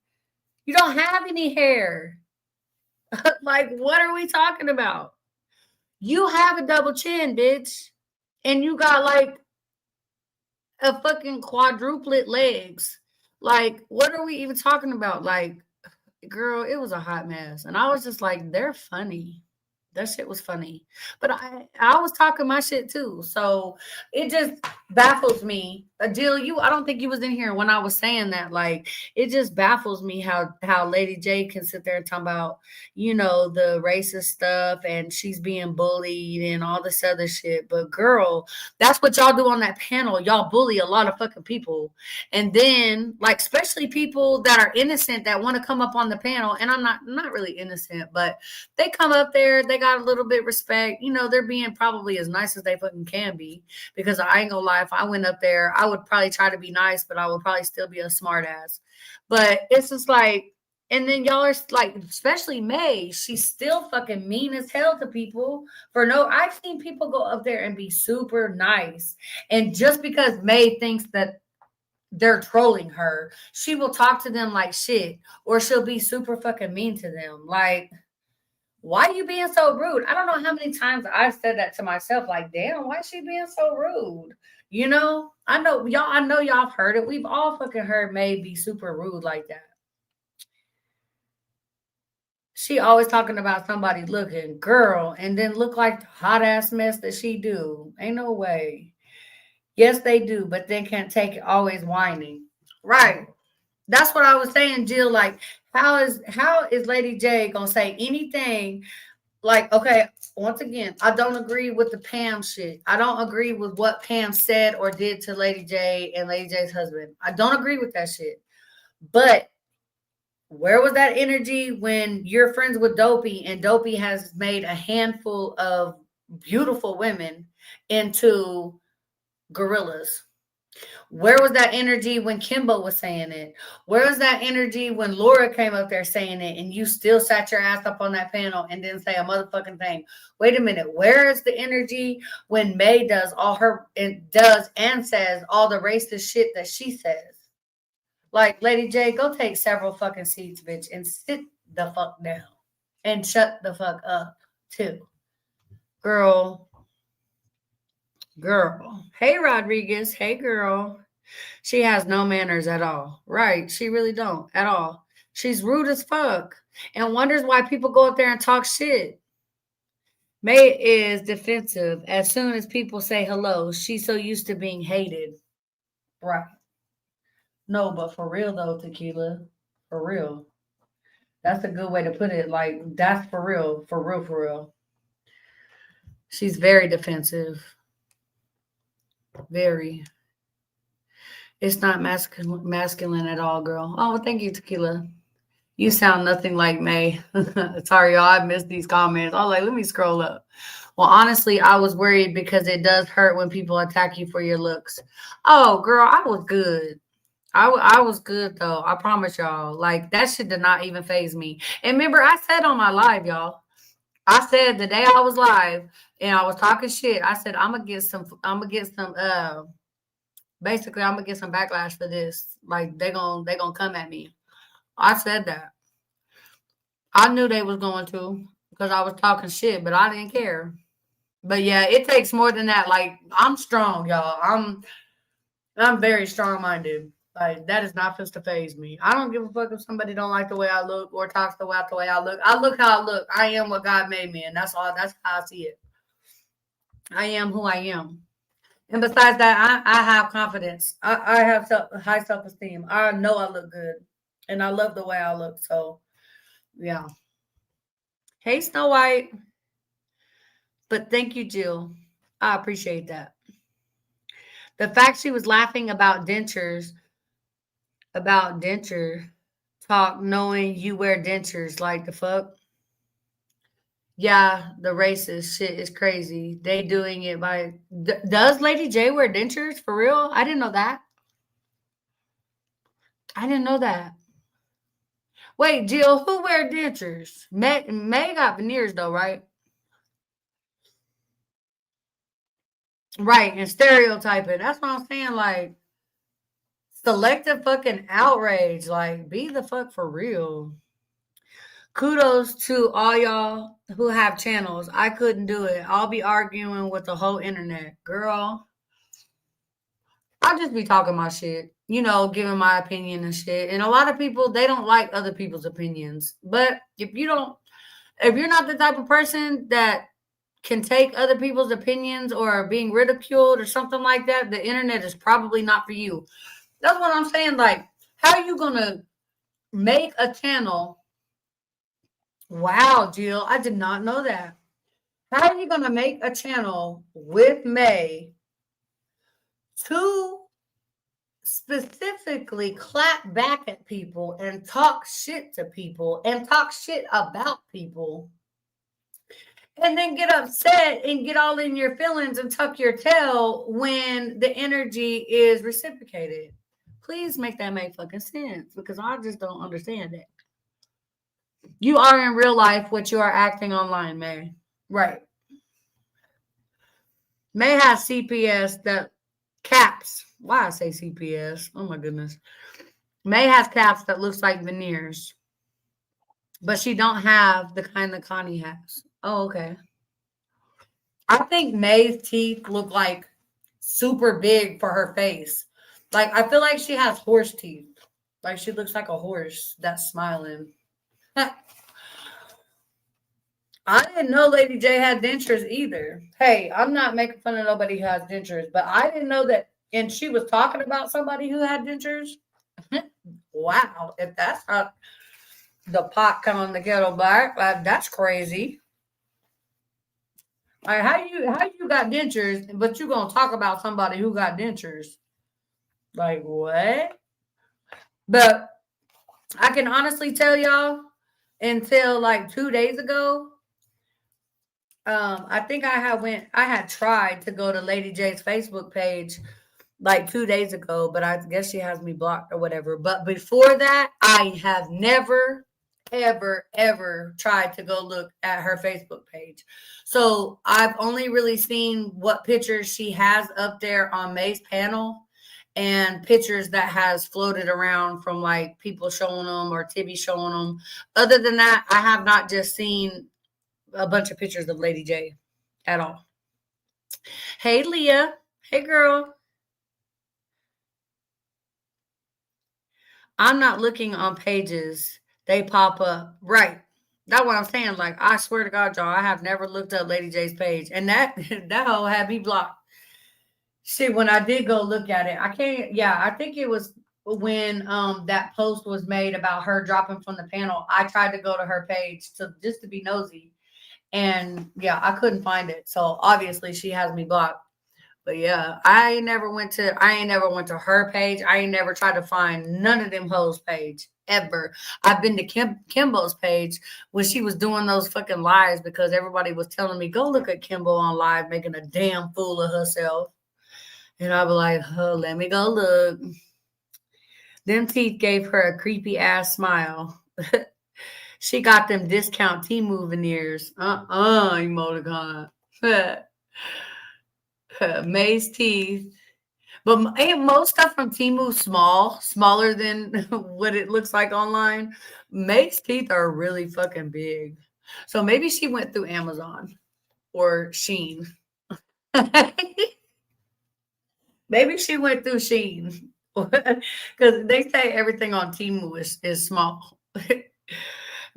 You don't have any hair. Like, what are we talking about? You have a double chin, bitch. And you got like a fucking quadruplet legs. Like, what are we even talking about? Like, girl, it was a hot mess. And I was just like, they're funny. That shit was funny. But I was talking my shit too. So it just baffles me. Jill, I don't think you was in here when I was saying that. Like, it just baffles me how Lady J can sit there and talk about, the racist stuff and she's being bullied and all this other shit. But girl, that's what y'all do on that panel. Y'all bully a lot of fucking people. And then, like, especially people that are innocent that want to come up on the panel. And I'm not really innocent, but they come up there, they got a little bit of respect. They're being probably as nice as they fucking can be. Because I ain't gonna lie, if I went up there, I would probably try to be nice, but I would probably still be a smart ass. But it's just like, and then y'all are like, especially May, she's still fucking mean as hell to people I've seen people go up there and be super nice. And just because May thinks that they're trolling her, she will talk to them like shit, or she'll be super fucking mean to them. Like, why are you being so rude? I don't know how many times I've said that to myself. Like, damn, why is she being so rude? I know y'all have heard it. We've all fucking heard May be super rude like that. She always talking about somebody looking, girl, and then look like the hot ass mess that she do. Ain't no way. Yes, they do, but then can't take it, always whining. Right. That's what I was saying, Jill. Like, how is Lady J gonna say anything? Like, okay, once again, I don't agree with the Pam shit. I don't agree with what Pam said or did to Lady J and Lady J's husband. I don't agree with that shit. But where was that energy when you're friends with Dopey and Dopey has made a handful of beautiful women into gorillas? Where was that energy when Kimbo was saying it? Where was that energy when Laura came up there saying it and you still sat your ass up on that panel and didn't say a motherfucking thing? Wait a minute. Where is the energy when May does and says all the racist shit that she says? Like, Lady J, go take several fucking seats, bitch, and sit the fuck down and shut the fuck up too. Girl. Hey, Rodriguez. Hey, girl. She has no manners at all. Right. She really don't at all. She's rude as fuck and wonders why people go up there and talk shit. May is defensive as soon as people say hello. She's so used to being hated. Right. No, but for real though, Tequila. For real. That's a good way to put it. Like, that's for real. For real, for real. She's very defensive. Very. It's not masculine at all, girl. Oh, well, thank you, Tequila. You sound nothing like May. Sorry, y'all. I missed these comments. I was like, let me scroll up. Well, honestly, I was worried because it does hurt when people attack you for your looks. Oh, girl, I was good. I was good, though. I promise y'all. Like, that shit did not even faze me. And remember, I said on my live, y'all, I said the day I was live and I was talking shit, I said, I'm going to get some, basically, I'm gonna get some backlash for this. Like, they gonna come at me. I said that. I knew they was going to, because I was talking shit, but I didn't care. But yeah, it takes more than that. Like, I'm strong, y'all. I'm very strong minded. Like, that is not supposed to phase me. I don't give a fuck if somebody don't like the way I look or talks about the way I look. I look how I look. I am what God made me, and that's all. That's how I see it. I am who I am. And besides that, I have confidence. I have high self esteem. I know I look good, and I love the way I look. So yeah. Hey, Snow White. But thank you, Jill. I appreciate that. The fact she was laughing about denture talk, knowing you wear dentures, like the fuck. Yeah, the racist shit is crazy. They doing it by. Does Lady J wear dentures for real? I didn't know that. I didn't know that. Wait, Jill, who wear dentures? May got veneers though, right? Right, and stereotyping. That's what I'm saying. Like, selective fucking outrage. Like, be the fuck for real. Kudos to all y'all who have channels. I couldn't do it. I'll be arguing with the whole internet. Girl, I'll just be talking my shit, giving my opinion and shit. And a lot of people, they don't like other people's opinions. But if you're not the type of person that can take other people's opinions or being ridiculed or something like that, the internet is probably not for you. That's what I'm saying. Like, how are you going to make a channel? Wow, Jill, I did not know that. How are you going to make a channel with May to specifically clap back at people and talk shit to people and talk shit about people and then get upset and get all in your feelings and tuck your tail when the energy is reciprocated? Please make that make fucking sense, because I just don't understand it. You are in real life what you are acting online, May. Right. May has CPS that caps. Why I say CPS? Oh my goodness. May has caps that looks like veneers, but she don't have the kind that Connie has. Oh, okay. I think May's teeth look like super big for her face. Like, I feel like she has horse teeth. Like, she looks like a horse that's smiling. I didn't know Lady J had dentures either. Hey, I'm not making fun of nobody who has dentures, but I didn't know that. And she was talking about somebody who had dentures. Wow, if that's how the pot calling the kettle black, that's crazy. Like, how you got dentures, but you gonna talk about somebody who got dentures? Like, what? But I can honestly tell y'all, until like 2 days ago, I think I had tried to go to Lady J's Facebook page like 2 days ago, but I guess she has me blocked or whatever. But before that, I have never, ever, ever tried to go look at her Facebook page. So I've only really seen what pictures she has up there on May's panel and pictures that has floated around from like people showing them or Tibby showing them. Other than that, I have not just seen a bunch of pictures of Lady J at all. Hey, Leah. Hey, girl. I'm not looking on pages. They pop up. Right. That's what I'm saying. Like, I swear to God, y'all, I have never looked up Lady J's page. And that that hoe had me blocked. See, when I did go look at it, I can't, yeah, I think it was when that post was made about her dropping from the panel. I tried to go to her page just to be nosy. And yeah, I couldn't find it. So obviously she has me blocked. But yeah, I ain't never went to her page. I ain't never tried to find none of them hoes page ever. I've been to Kimbo's page when she was doing those fucking lives, because everybody was telling me, go look at Kimbo on live making a damn fool of herself. And I'd be like, oh, let me go look. Them teeth gave her a creepy ass smile. She got them discount Temu veneers. Emoticon. May's teeth. But ain't most stuff from Temu smaller than what it looks like online? May's teeth are really fucking big. So maybe she went through Amazon or Sheen. Maybe she went through Sheen. Because they say everything on Temu is small.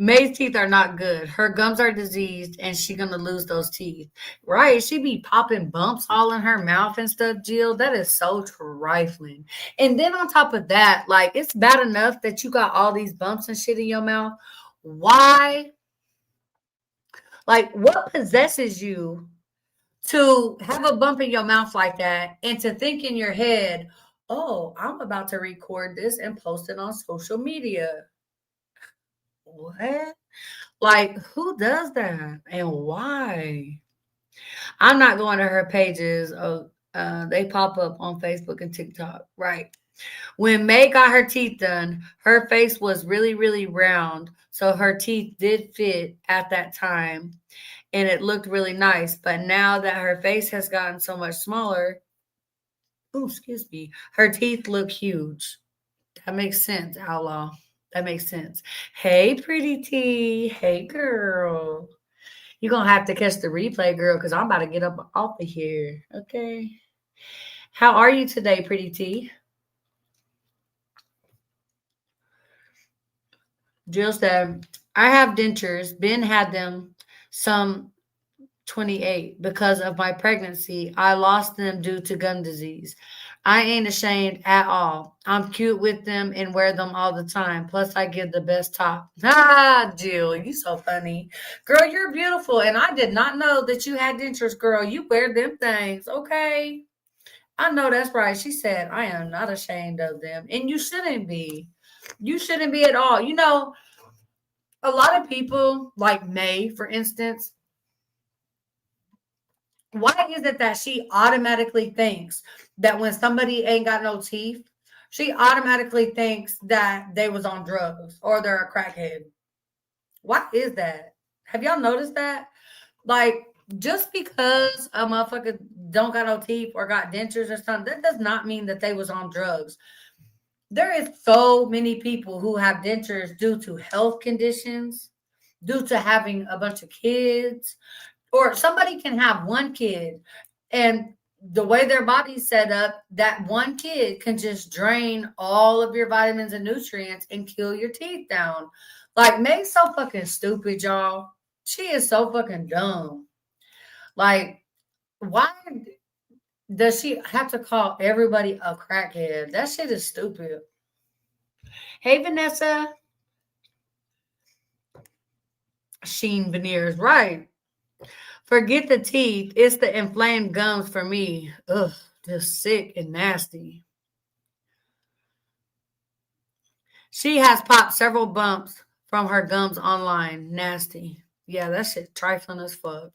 May's teeth are not good. Her gums are diseased and she gonna lose those teeth. Right. She be popping bumps all in her mouth and stuff, Jill. That is so trifling. And then on top of that, like it's bad enough that you got all these bumps and shit in your mouth. Why? Like what possesses you to have a bump in your mouth like that and to think in your head, oh, I'm about to record this and post it on social media. What? Like, who does that and why? I'm not going to her pages. They pop up on Facebook and TikTok. Right. When May got her teeth done, her face was really, really round. So her teeth did fit at that time and it looked really nice. But now that her face has gotten so much smaller, oh, excuse me, her teeth look huge. That makes sense, Outlaw. That makes sense. Hey, pretty T. Hey, girl. You're going to have to catch the replay, girl, because I'm about to get up off of here. Okay. How are you today, pretty T? Jill said, I have dentures. Ben had them some 28 because of my pregnancy. I lost them due to gum disease. I ain't ashamed at all. I'm cute with them and wear them all the time. Plus, I give the best top. Ah, Jill, you so funny. Girl, you're beautiful. And I did not know that you had dentures, girl. You wear them things, okay? I know that's right. She said, I am not ashamed of them. And you shouldn't be. You shouldn't be at all. You know, a lot of people, like May, for instance, why is it that she automatically thinks that when somebody ain't got no teeth, she automatically thinks that they was on drugs or they're a crackhead? Why is that? Have y'all noticed that? Like, just because a motherfucker don't got no teeth or got dentures or something, that does not mean that they was on drugs. There is so many people who have dentures due to health conditions, due to having a bunch of kids, or somebody can have one kid and the way their body's set up, that one kid can just drain all of your vitamins and nutrients and kill your teeth down. Like, Meg's so fucking stupid, y'all. She is so fucking dumb. Like, why does she have to call everybody a crackhead? That shit is stupid. Hey, Vanessa. Sheen veneers, right. Forget the teeth. It's the inflamed gums for me. Ugh, just sick and nasty. She has popped several bumps from her gums online. Nasty. Yeah, that shit trifling as fuck.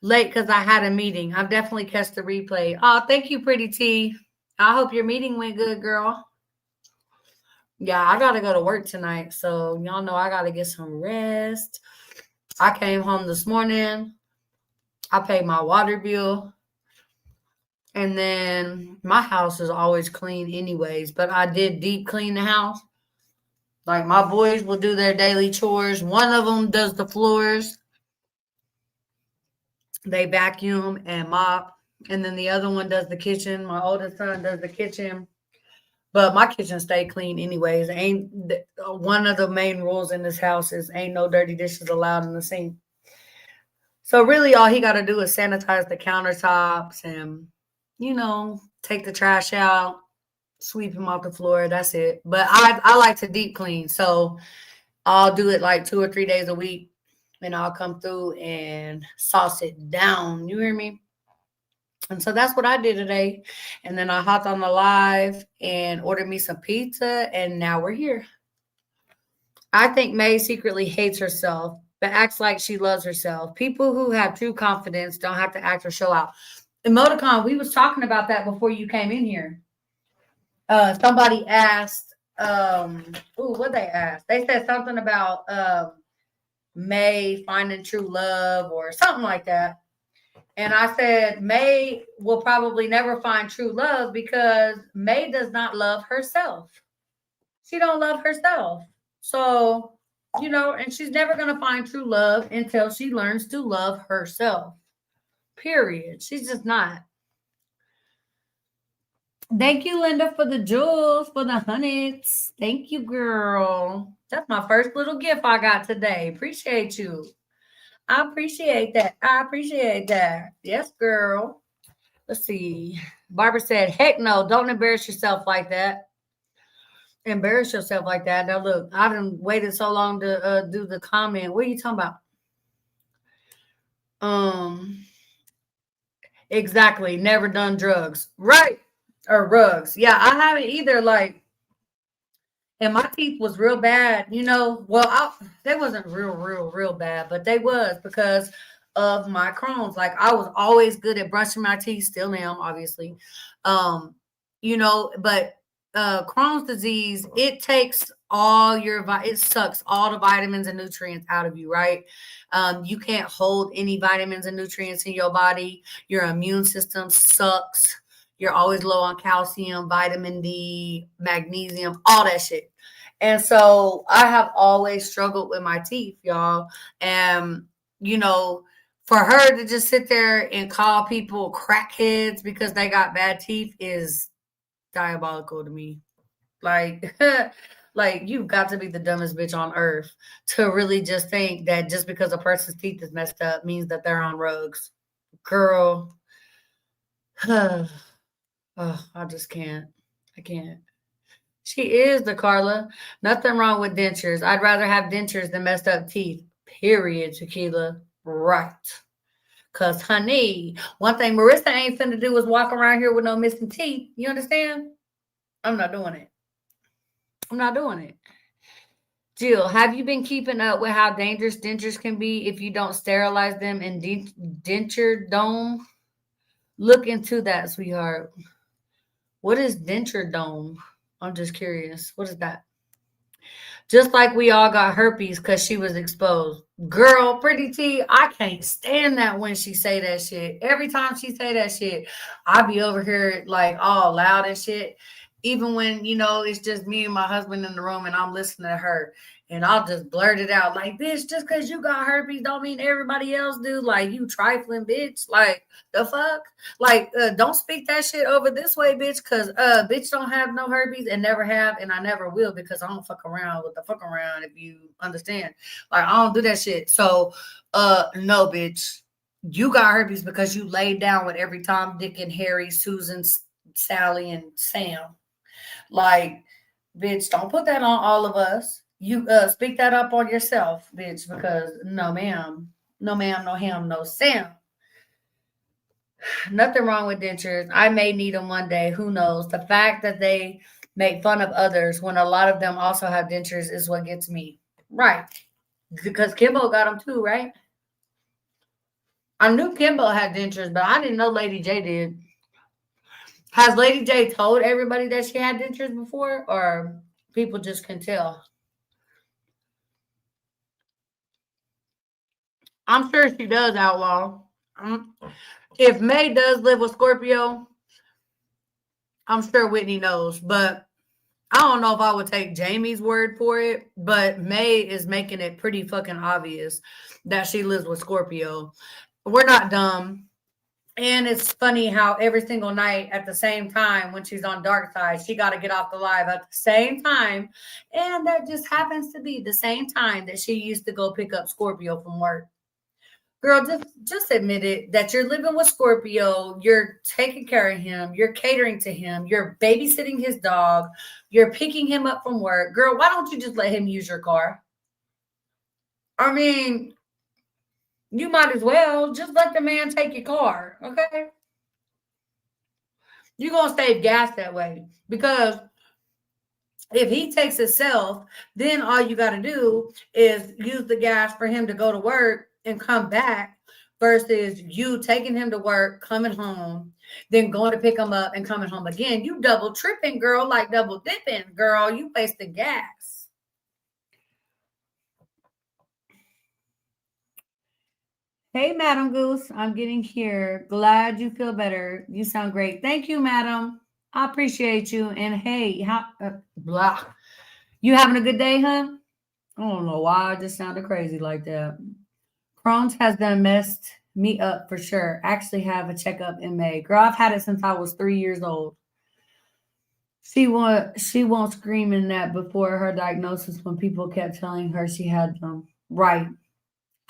Late because I had a meeting. I've definitely catch the replay. Oh, thank you, pretty T. I hope your meeting went good, girl. Yeah, I gotta go to work tonight. So y'all know I gotta get some rest. I came home this morning. I paid my water bill. And then my house is always clean anyways, but I did deep clean the house. Like my boys will do their daily chores. One of them does the floors. They vacuum and mop. And then the other one does the kitchen. My oldest son does the kitchen. But my kitchen stay clean anyways. Ain't one of the main rules in this house is ain't no dirty dishes allowed in the sink. So really all he got to do is sanitize the countertops and, take the trash out, sweep him off the floor. That's it. But I like to deep clean. So I'll do it like 2 or 3 days a week and I'll come through and sauce it down. You hear me? And so that's what I did today. And then I hopped on the live and ordered me some pizza. And now we're here. I think May secretly hates herself, but acts like she loves herself. People who have true confidence don't have to act or show out. Emoticon, we was talking about that before you came in here. Somebody asked, what they asked? They said something about May finding true love or something like that. And I said, May will probably never find true love because May does not love herself. She don't love herself. So And she's never going to find true love until she learns to love herself. Period. She's just not. Thank you, Linda, for the jewels, for the hundreds. Thank you, girl. That's my first little gift I got today. Appreciate you. I appreciate that. I appreciate that. Yes, girl. Let's see. Barbara said, heck no, don't embarrass yourself like that. Embarrass yourself like that. Now, look, I've been waited so long to do the comment. What are you talking about? Um, exactly. Never done drugs. Right. Or rugs. Yeah, I haven't either. Like, and my teeth was real bad, Well, they wasn't real bad, but they was because of my Crohn's. Like I was always good at brushing my teeth, still am, obviously. Um, but Crohn's disease, it takes it sucks all the vitamins and nutrients out of you, right? You can't hold any vitamins and nutrients in your body. Your immune system sucks. You're always low on calcium, vitamin D, magnesium, all that shit. And so I have always struggled with my teeth, y'all. And, for her to just sit there and call people crackheads because they got bad teeth is diabolical to me. Like, like you've got to be the dumbest bitch on earth to really just think that just because a person's teeth is messed up means that they're on rugs. Girl. Oh, I just can't. I can't. She is the Carla. Nothing wrong with dentures. I'd rather have dentures than messed up teeth. Period, Tequila. Right. Cause honey, one thing Marissa ain't finna do is walk around here with no missing teeth. You understand? I'm not doing it. I'm not doing it. Jill, have you been keeping up with how dangerous dentures can be if you don't sterilize them in denture dome? Look into that, sweetheart. What is denture dome? I'm just curious. What is that? Just like we all got herpes because she was exposed. Girl, Pretty T, I can't stand that when she say that shit. Every time she say that shit, I be over here like all loud and shit. Even when, it's just me and my husband in the room and I'm listening to her. And I'll just blurt it out like, bitch, just because you got herpes don't mean everybody else do. Like, you trifling, bitch. Like, the fuck? Like, don't speak that shit over this way, bitch, because bitch don't have no herpes and never have, and I never will because I don't fuck around with the fuck around, if you understand. Like, I don't do that shit. So, no, bitch. You got herpes because you laid down with every Tom, Dick, and Harry, Susan, Sally, and Sam. Like, bitch, don't put that on all of us. You speak that up on yourself, bitch, because no, ma'am. No, ma'am, no ham, no Sam. Nothing wrong with dentures. I may need them one day. Who knows? The fact that they make fun of others when a lot of them also have dentures is what gets me. Right. Because Kimbo got them too, right? I knew Kimbo had dentures, but I didn't know Lady J did. Has Lady J told everybody that she had dentures before, or people just can tell? I'm sure she does, Outlaw. If May does live with Scorpio, I'm sure Whitney knows, but I don't know if I would take Jamie's word for it, but May is making it pretty fucking obvious that she lives with Scorpio. We're not dumb. And it's funny how every single night at the same time when she's on Dark Side, she got to get off the live at the same time. And that just happens to be the same time that she used to go pick up Scorpio from work. Girl, just admit it that you're living with Scorpio, you're taking care of him, you're catering to him, you're babysitting his dog, you're picking him up from work. Girl, why don't you just let him use your car? I mean, you might as well just let the man take your car, okay? You're going to save gas that way because if he takes himself, then all you got to do is use the gas for him to go to work and come back versus you taking him to work, coming home, then going to pick him up and coming home again. You double tripping, girl, like double dipping, girl. You wasting gas. Hey, Madam Goose, I'm getting here. Glad you feel better. You sound great. Thank you, Madam. I appreciate you. And hey, how blah. You having a good day, huh? I don't know why I just sounded crazy like that. Crohn's has done messed me up for sure. Actually have a checkup in May. Girl, I've had it since I was 3 years old. She won't screaming that before her diagnosis when people kept telling her she had them. Right.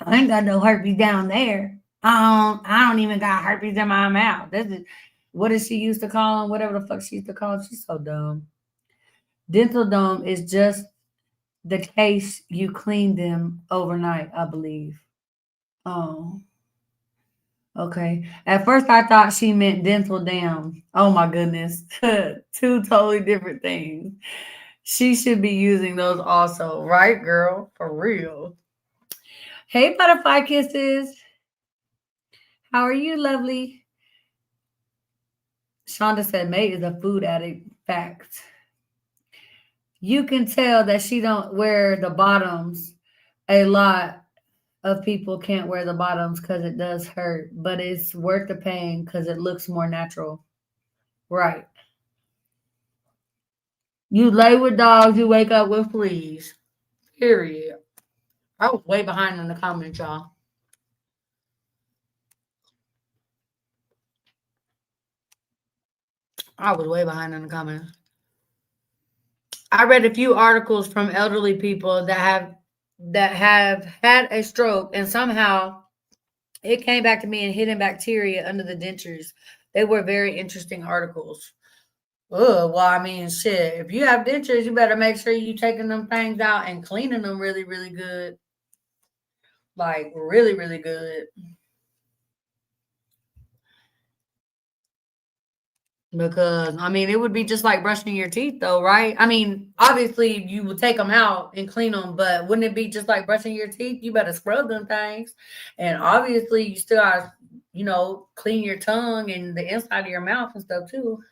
I ain't got no herpes down there. I don't even got herpes in my mouth. This is what did she used to call them? Whatever the fuck she used to call them. She's so dumb. Dental dome is just the case you clean them overnight, I believe. Oh, okay. At first I thought she meant dental dam. Oh my goodness. Two totally different things. She should be using those also, right, girl? For real. Hey, butterfly kisses. How are you, lovely? Shonda said May is a food addict. Fact. You can tell that she don't wear the bottoms. A lot of people can't wear the bottoms because it does hurt, but it's worth the pain because it looks more natural. Right. You lay with dogs, you wake up with fleas. Period. I was way behind in the comments, y'all. I was way behind in the comments. I read a few articles from elderly people that have had a stroke and somehow it came back to me and hidden bacteria under the dentures. They were very interesting articles. Oh, well, I mean, shit. If you have dentures, you better make sure you taking them things out and cleaning them really, really good. Like really, really good. Because I mean, it would be just like brushing your teeth, though, right? I mean, obviously you would take them out and clean them, but wouldn't it be just like brushing your teeth? You better scrub them things, and obviously you still got clean your tongue and the inside of your mouth and stuff too.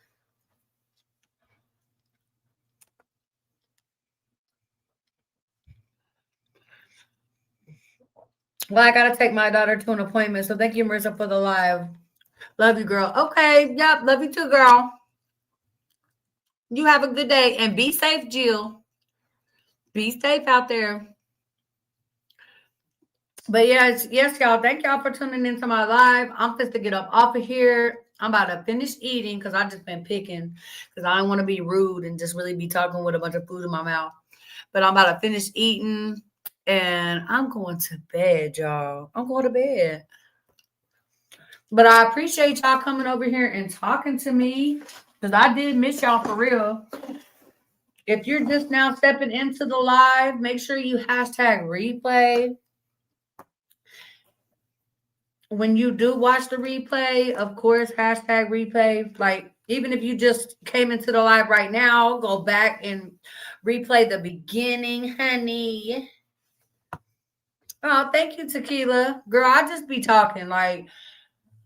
Well, I gotta take my daughter to an appointment, so thank you, Marissa, for the live. Love you, girl. Okay, yep, love you too, girl. You have a good day and be safe, Jill. Be safe out there. But yes, y'all. Thank y'all for tuning into my live. I'm supposed to get up off of here. I'm about to finish eating because I just been picking because I don't want to be rude and just really be talking with a bunch of food in my mouth. But I'm about to finish eating and I'm going to bed, y'all. I'm going to bed. But I appreciate y'all coming over here and talking to me because I did miss y'all for real. If you're just now stepping into the live, make sure you hashtag replay. When you do watch the replay, of course, hashtag replay. Like, even if you just came into the live right now, go back and replay the beginning, honey. Oh, thank you, Tequila. Girl, I just be talking. Like,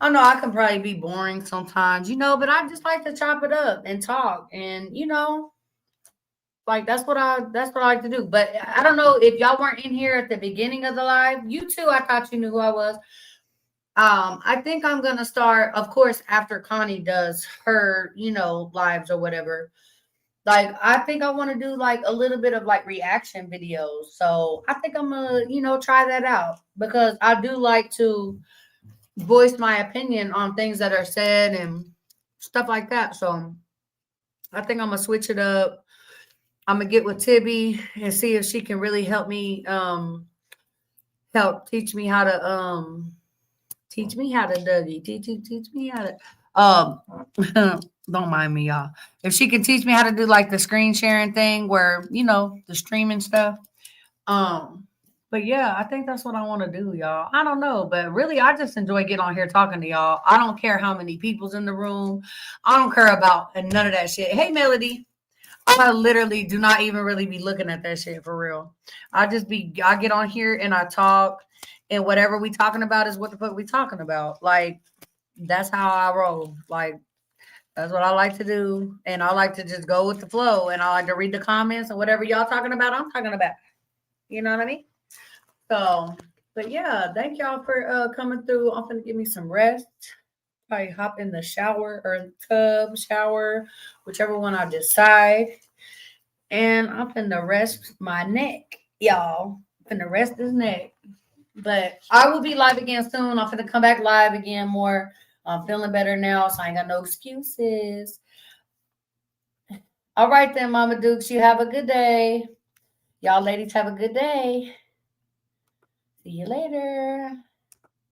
I know I can probably be boring sometimes, but I just like to chop it up and talk. And, like that's what I like to do. But I don't know if y'all weren't in here at the beginning of the live. You too, I thought you knew who I was. I think I'm gonna start, of course, after Connie does her, lives or whatever. Like, I think I want to do like a little bit of like reaction videos. So I think I'm gonna, try that out because I do like to voice my opinion on things that are said and stuff like that. So I think I'm gonna switch it up. I'm gonna get with Tibby and see if she can really help me, help teach me how to teach me how to Dougie. Teach me how to don't mind me, y'all. If she can teach me how to do like the screen sharing thing where, the streaming stuff. Um, but yeah, I think that's what I want to do, y'all. I don't know, but really I just enjoy getting on here talking to y'all. I don't care how many people's in the room. I don't care about none of that shit. Hey Melody. I literally do not even really be looking at that shit for real. I get on here and I talk, and whatever we talking about is what the fuck we talking about. Like, that's how I roll. Like, that's what I like to do. And I like to just go with the flow, and I like to read the comments and whatever y'all talking about, I'm talking about. You know what I mean? So, but yeah, thank y'all for coming through. I'm gonna give me some rest. Probably hop in the shower or tub, shower, whichever one I decide. And I'm gonna rest my neck. y'all. Finna rest his neck. But I will be live again soon. I'm finna come back live again more. I'm feeling better now, so I ain't got no excuses. All right then, Mama Dukes, you have a good day. Y'all ladies have a good day. See you later.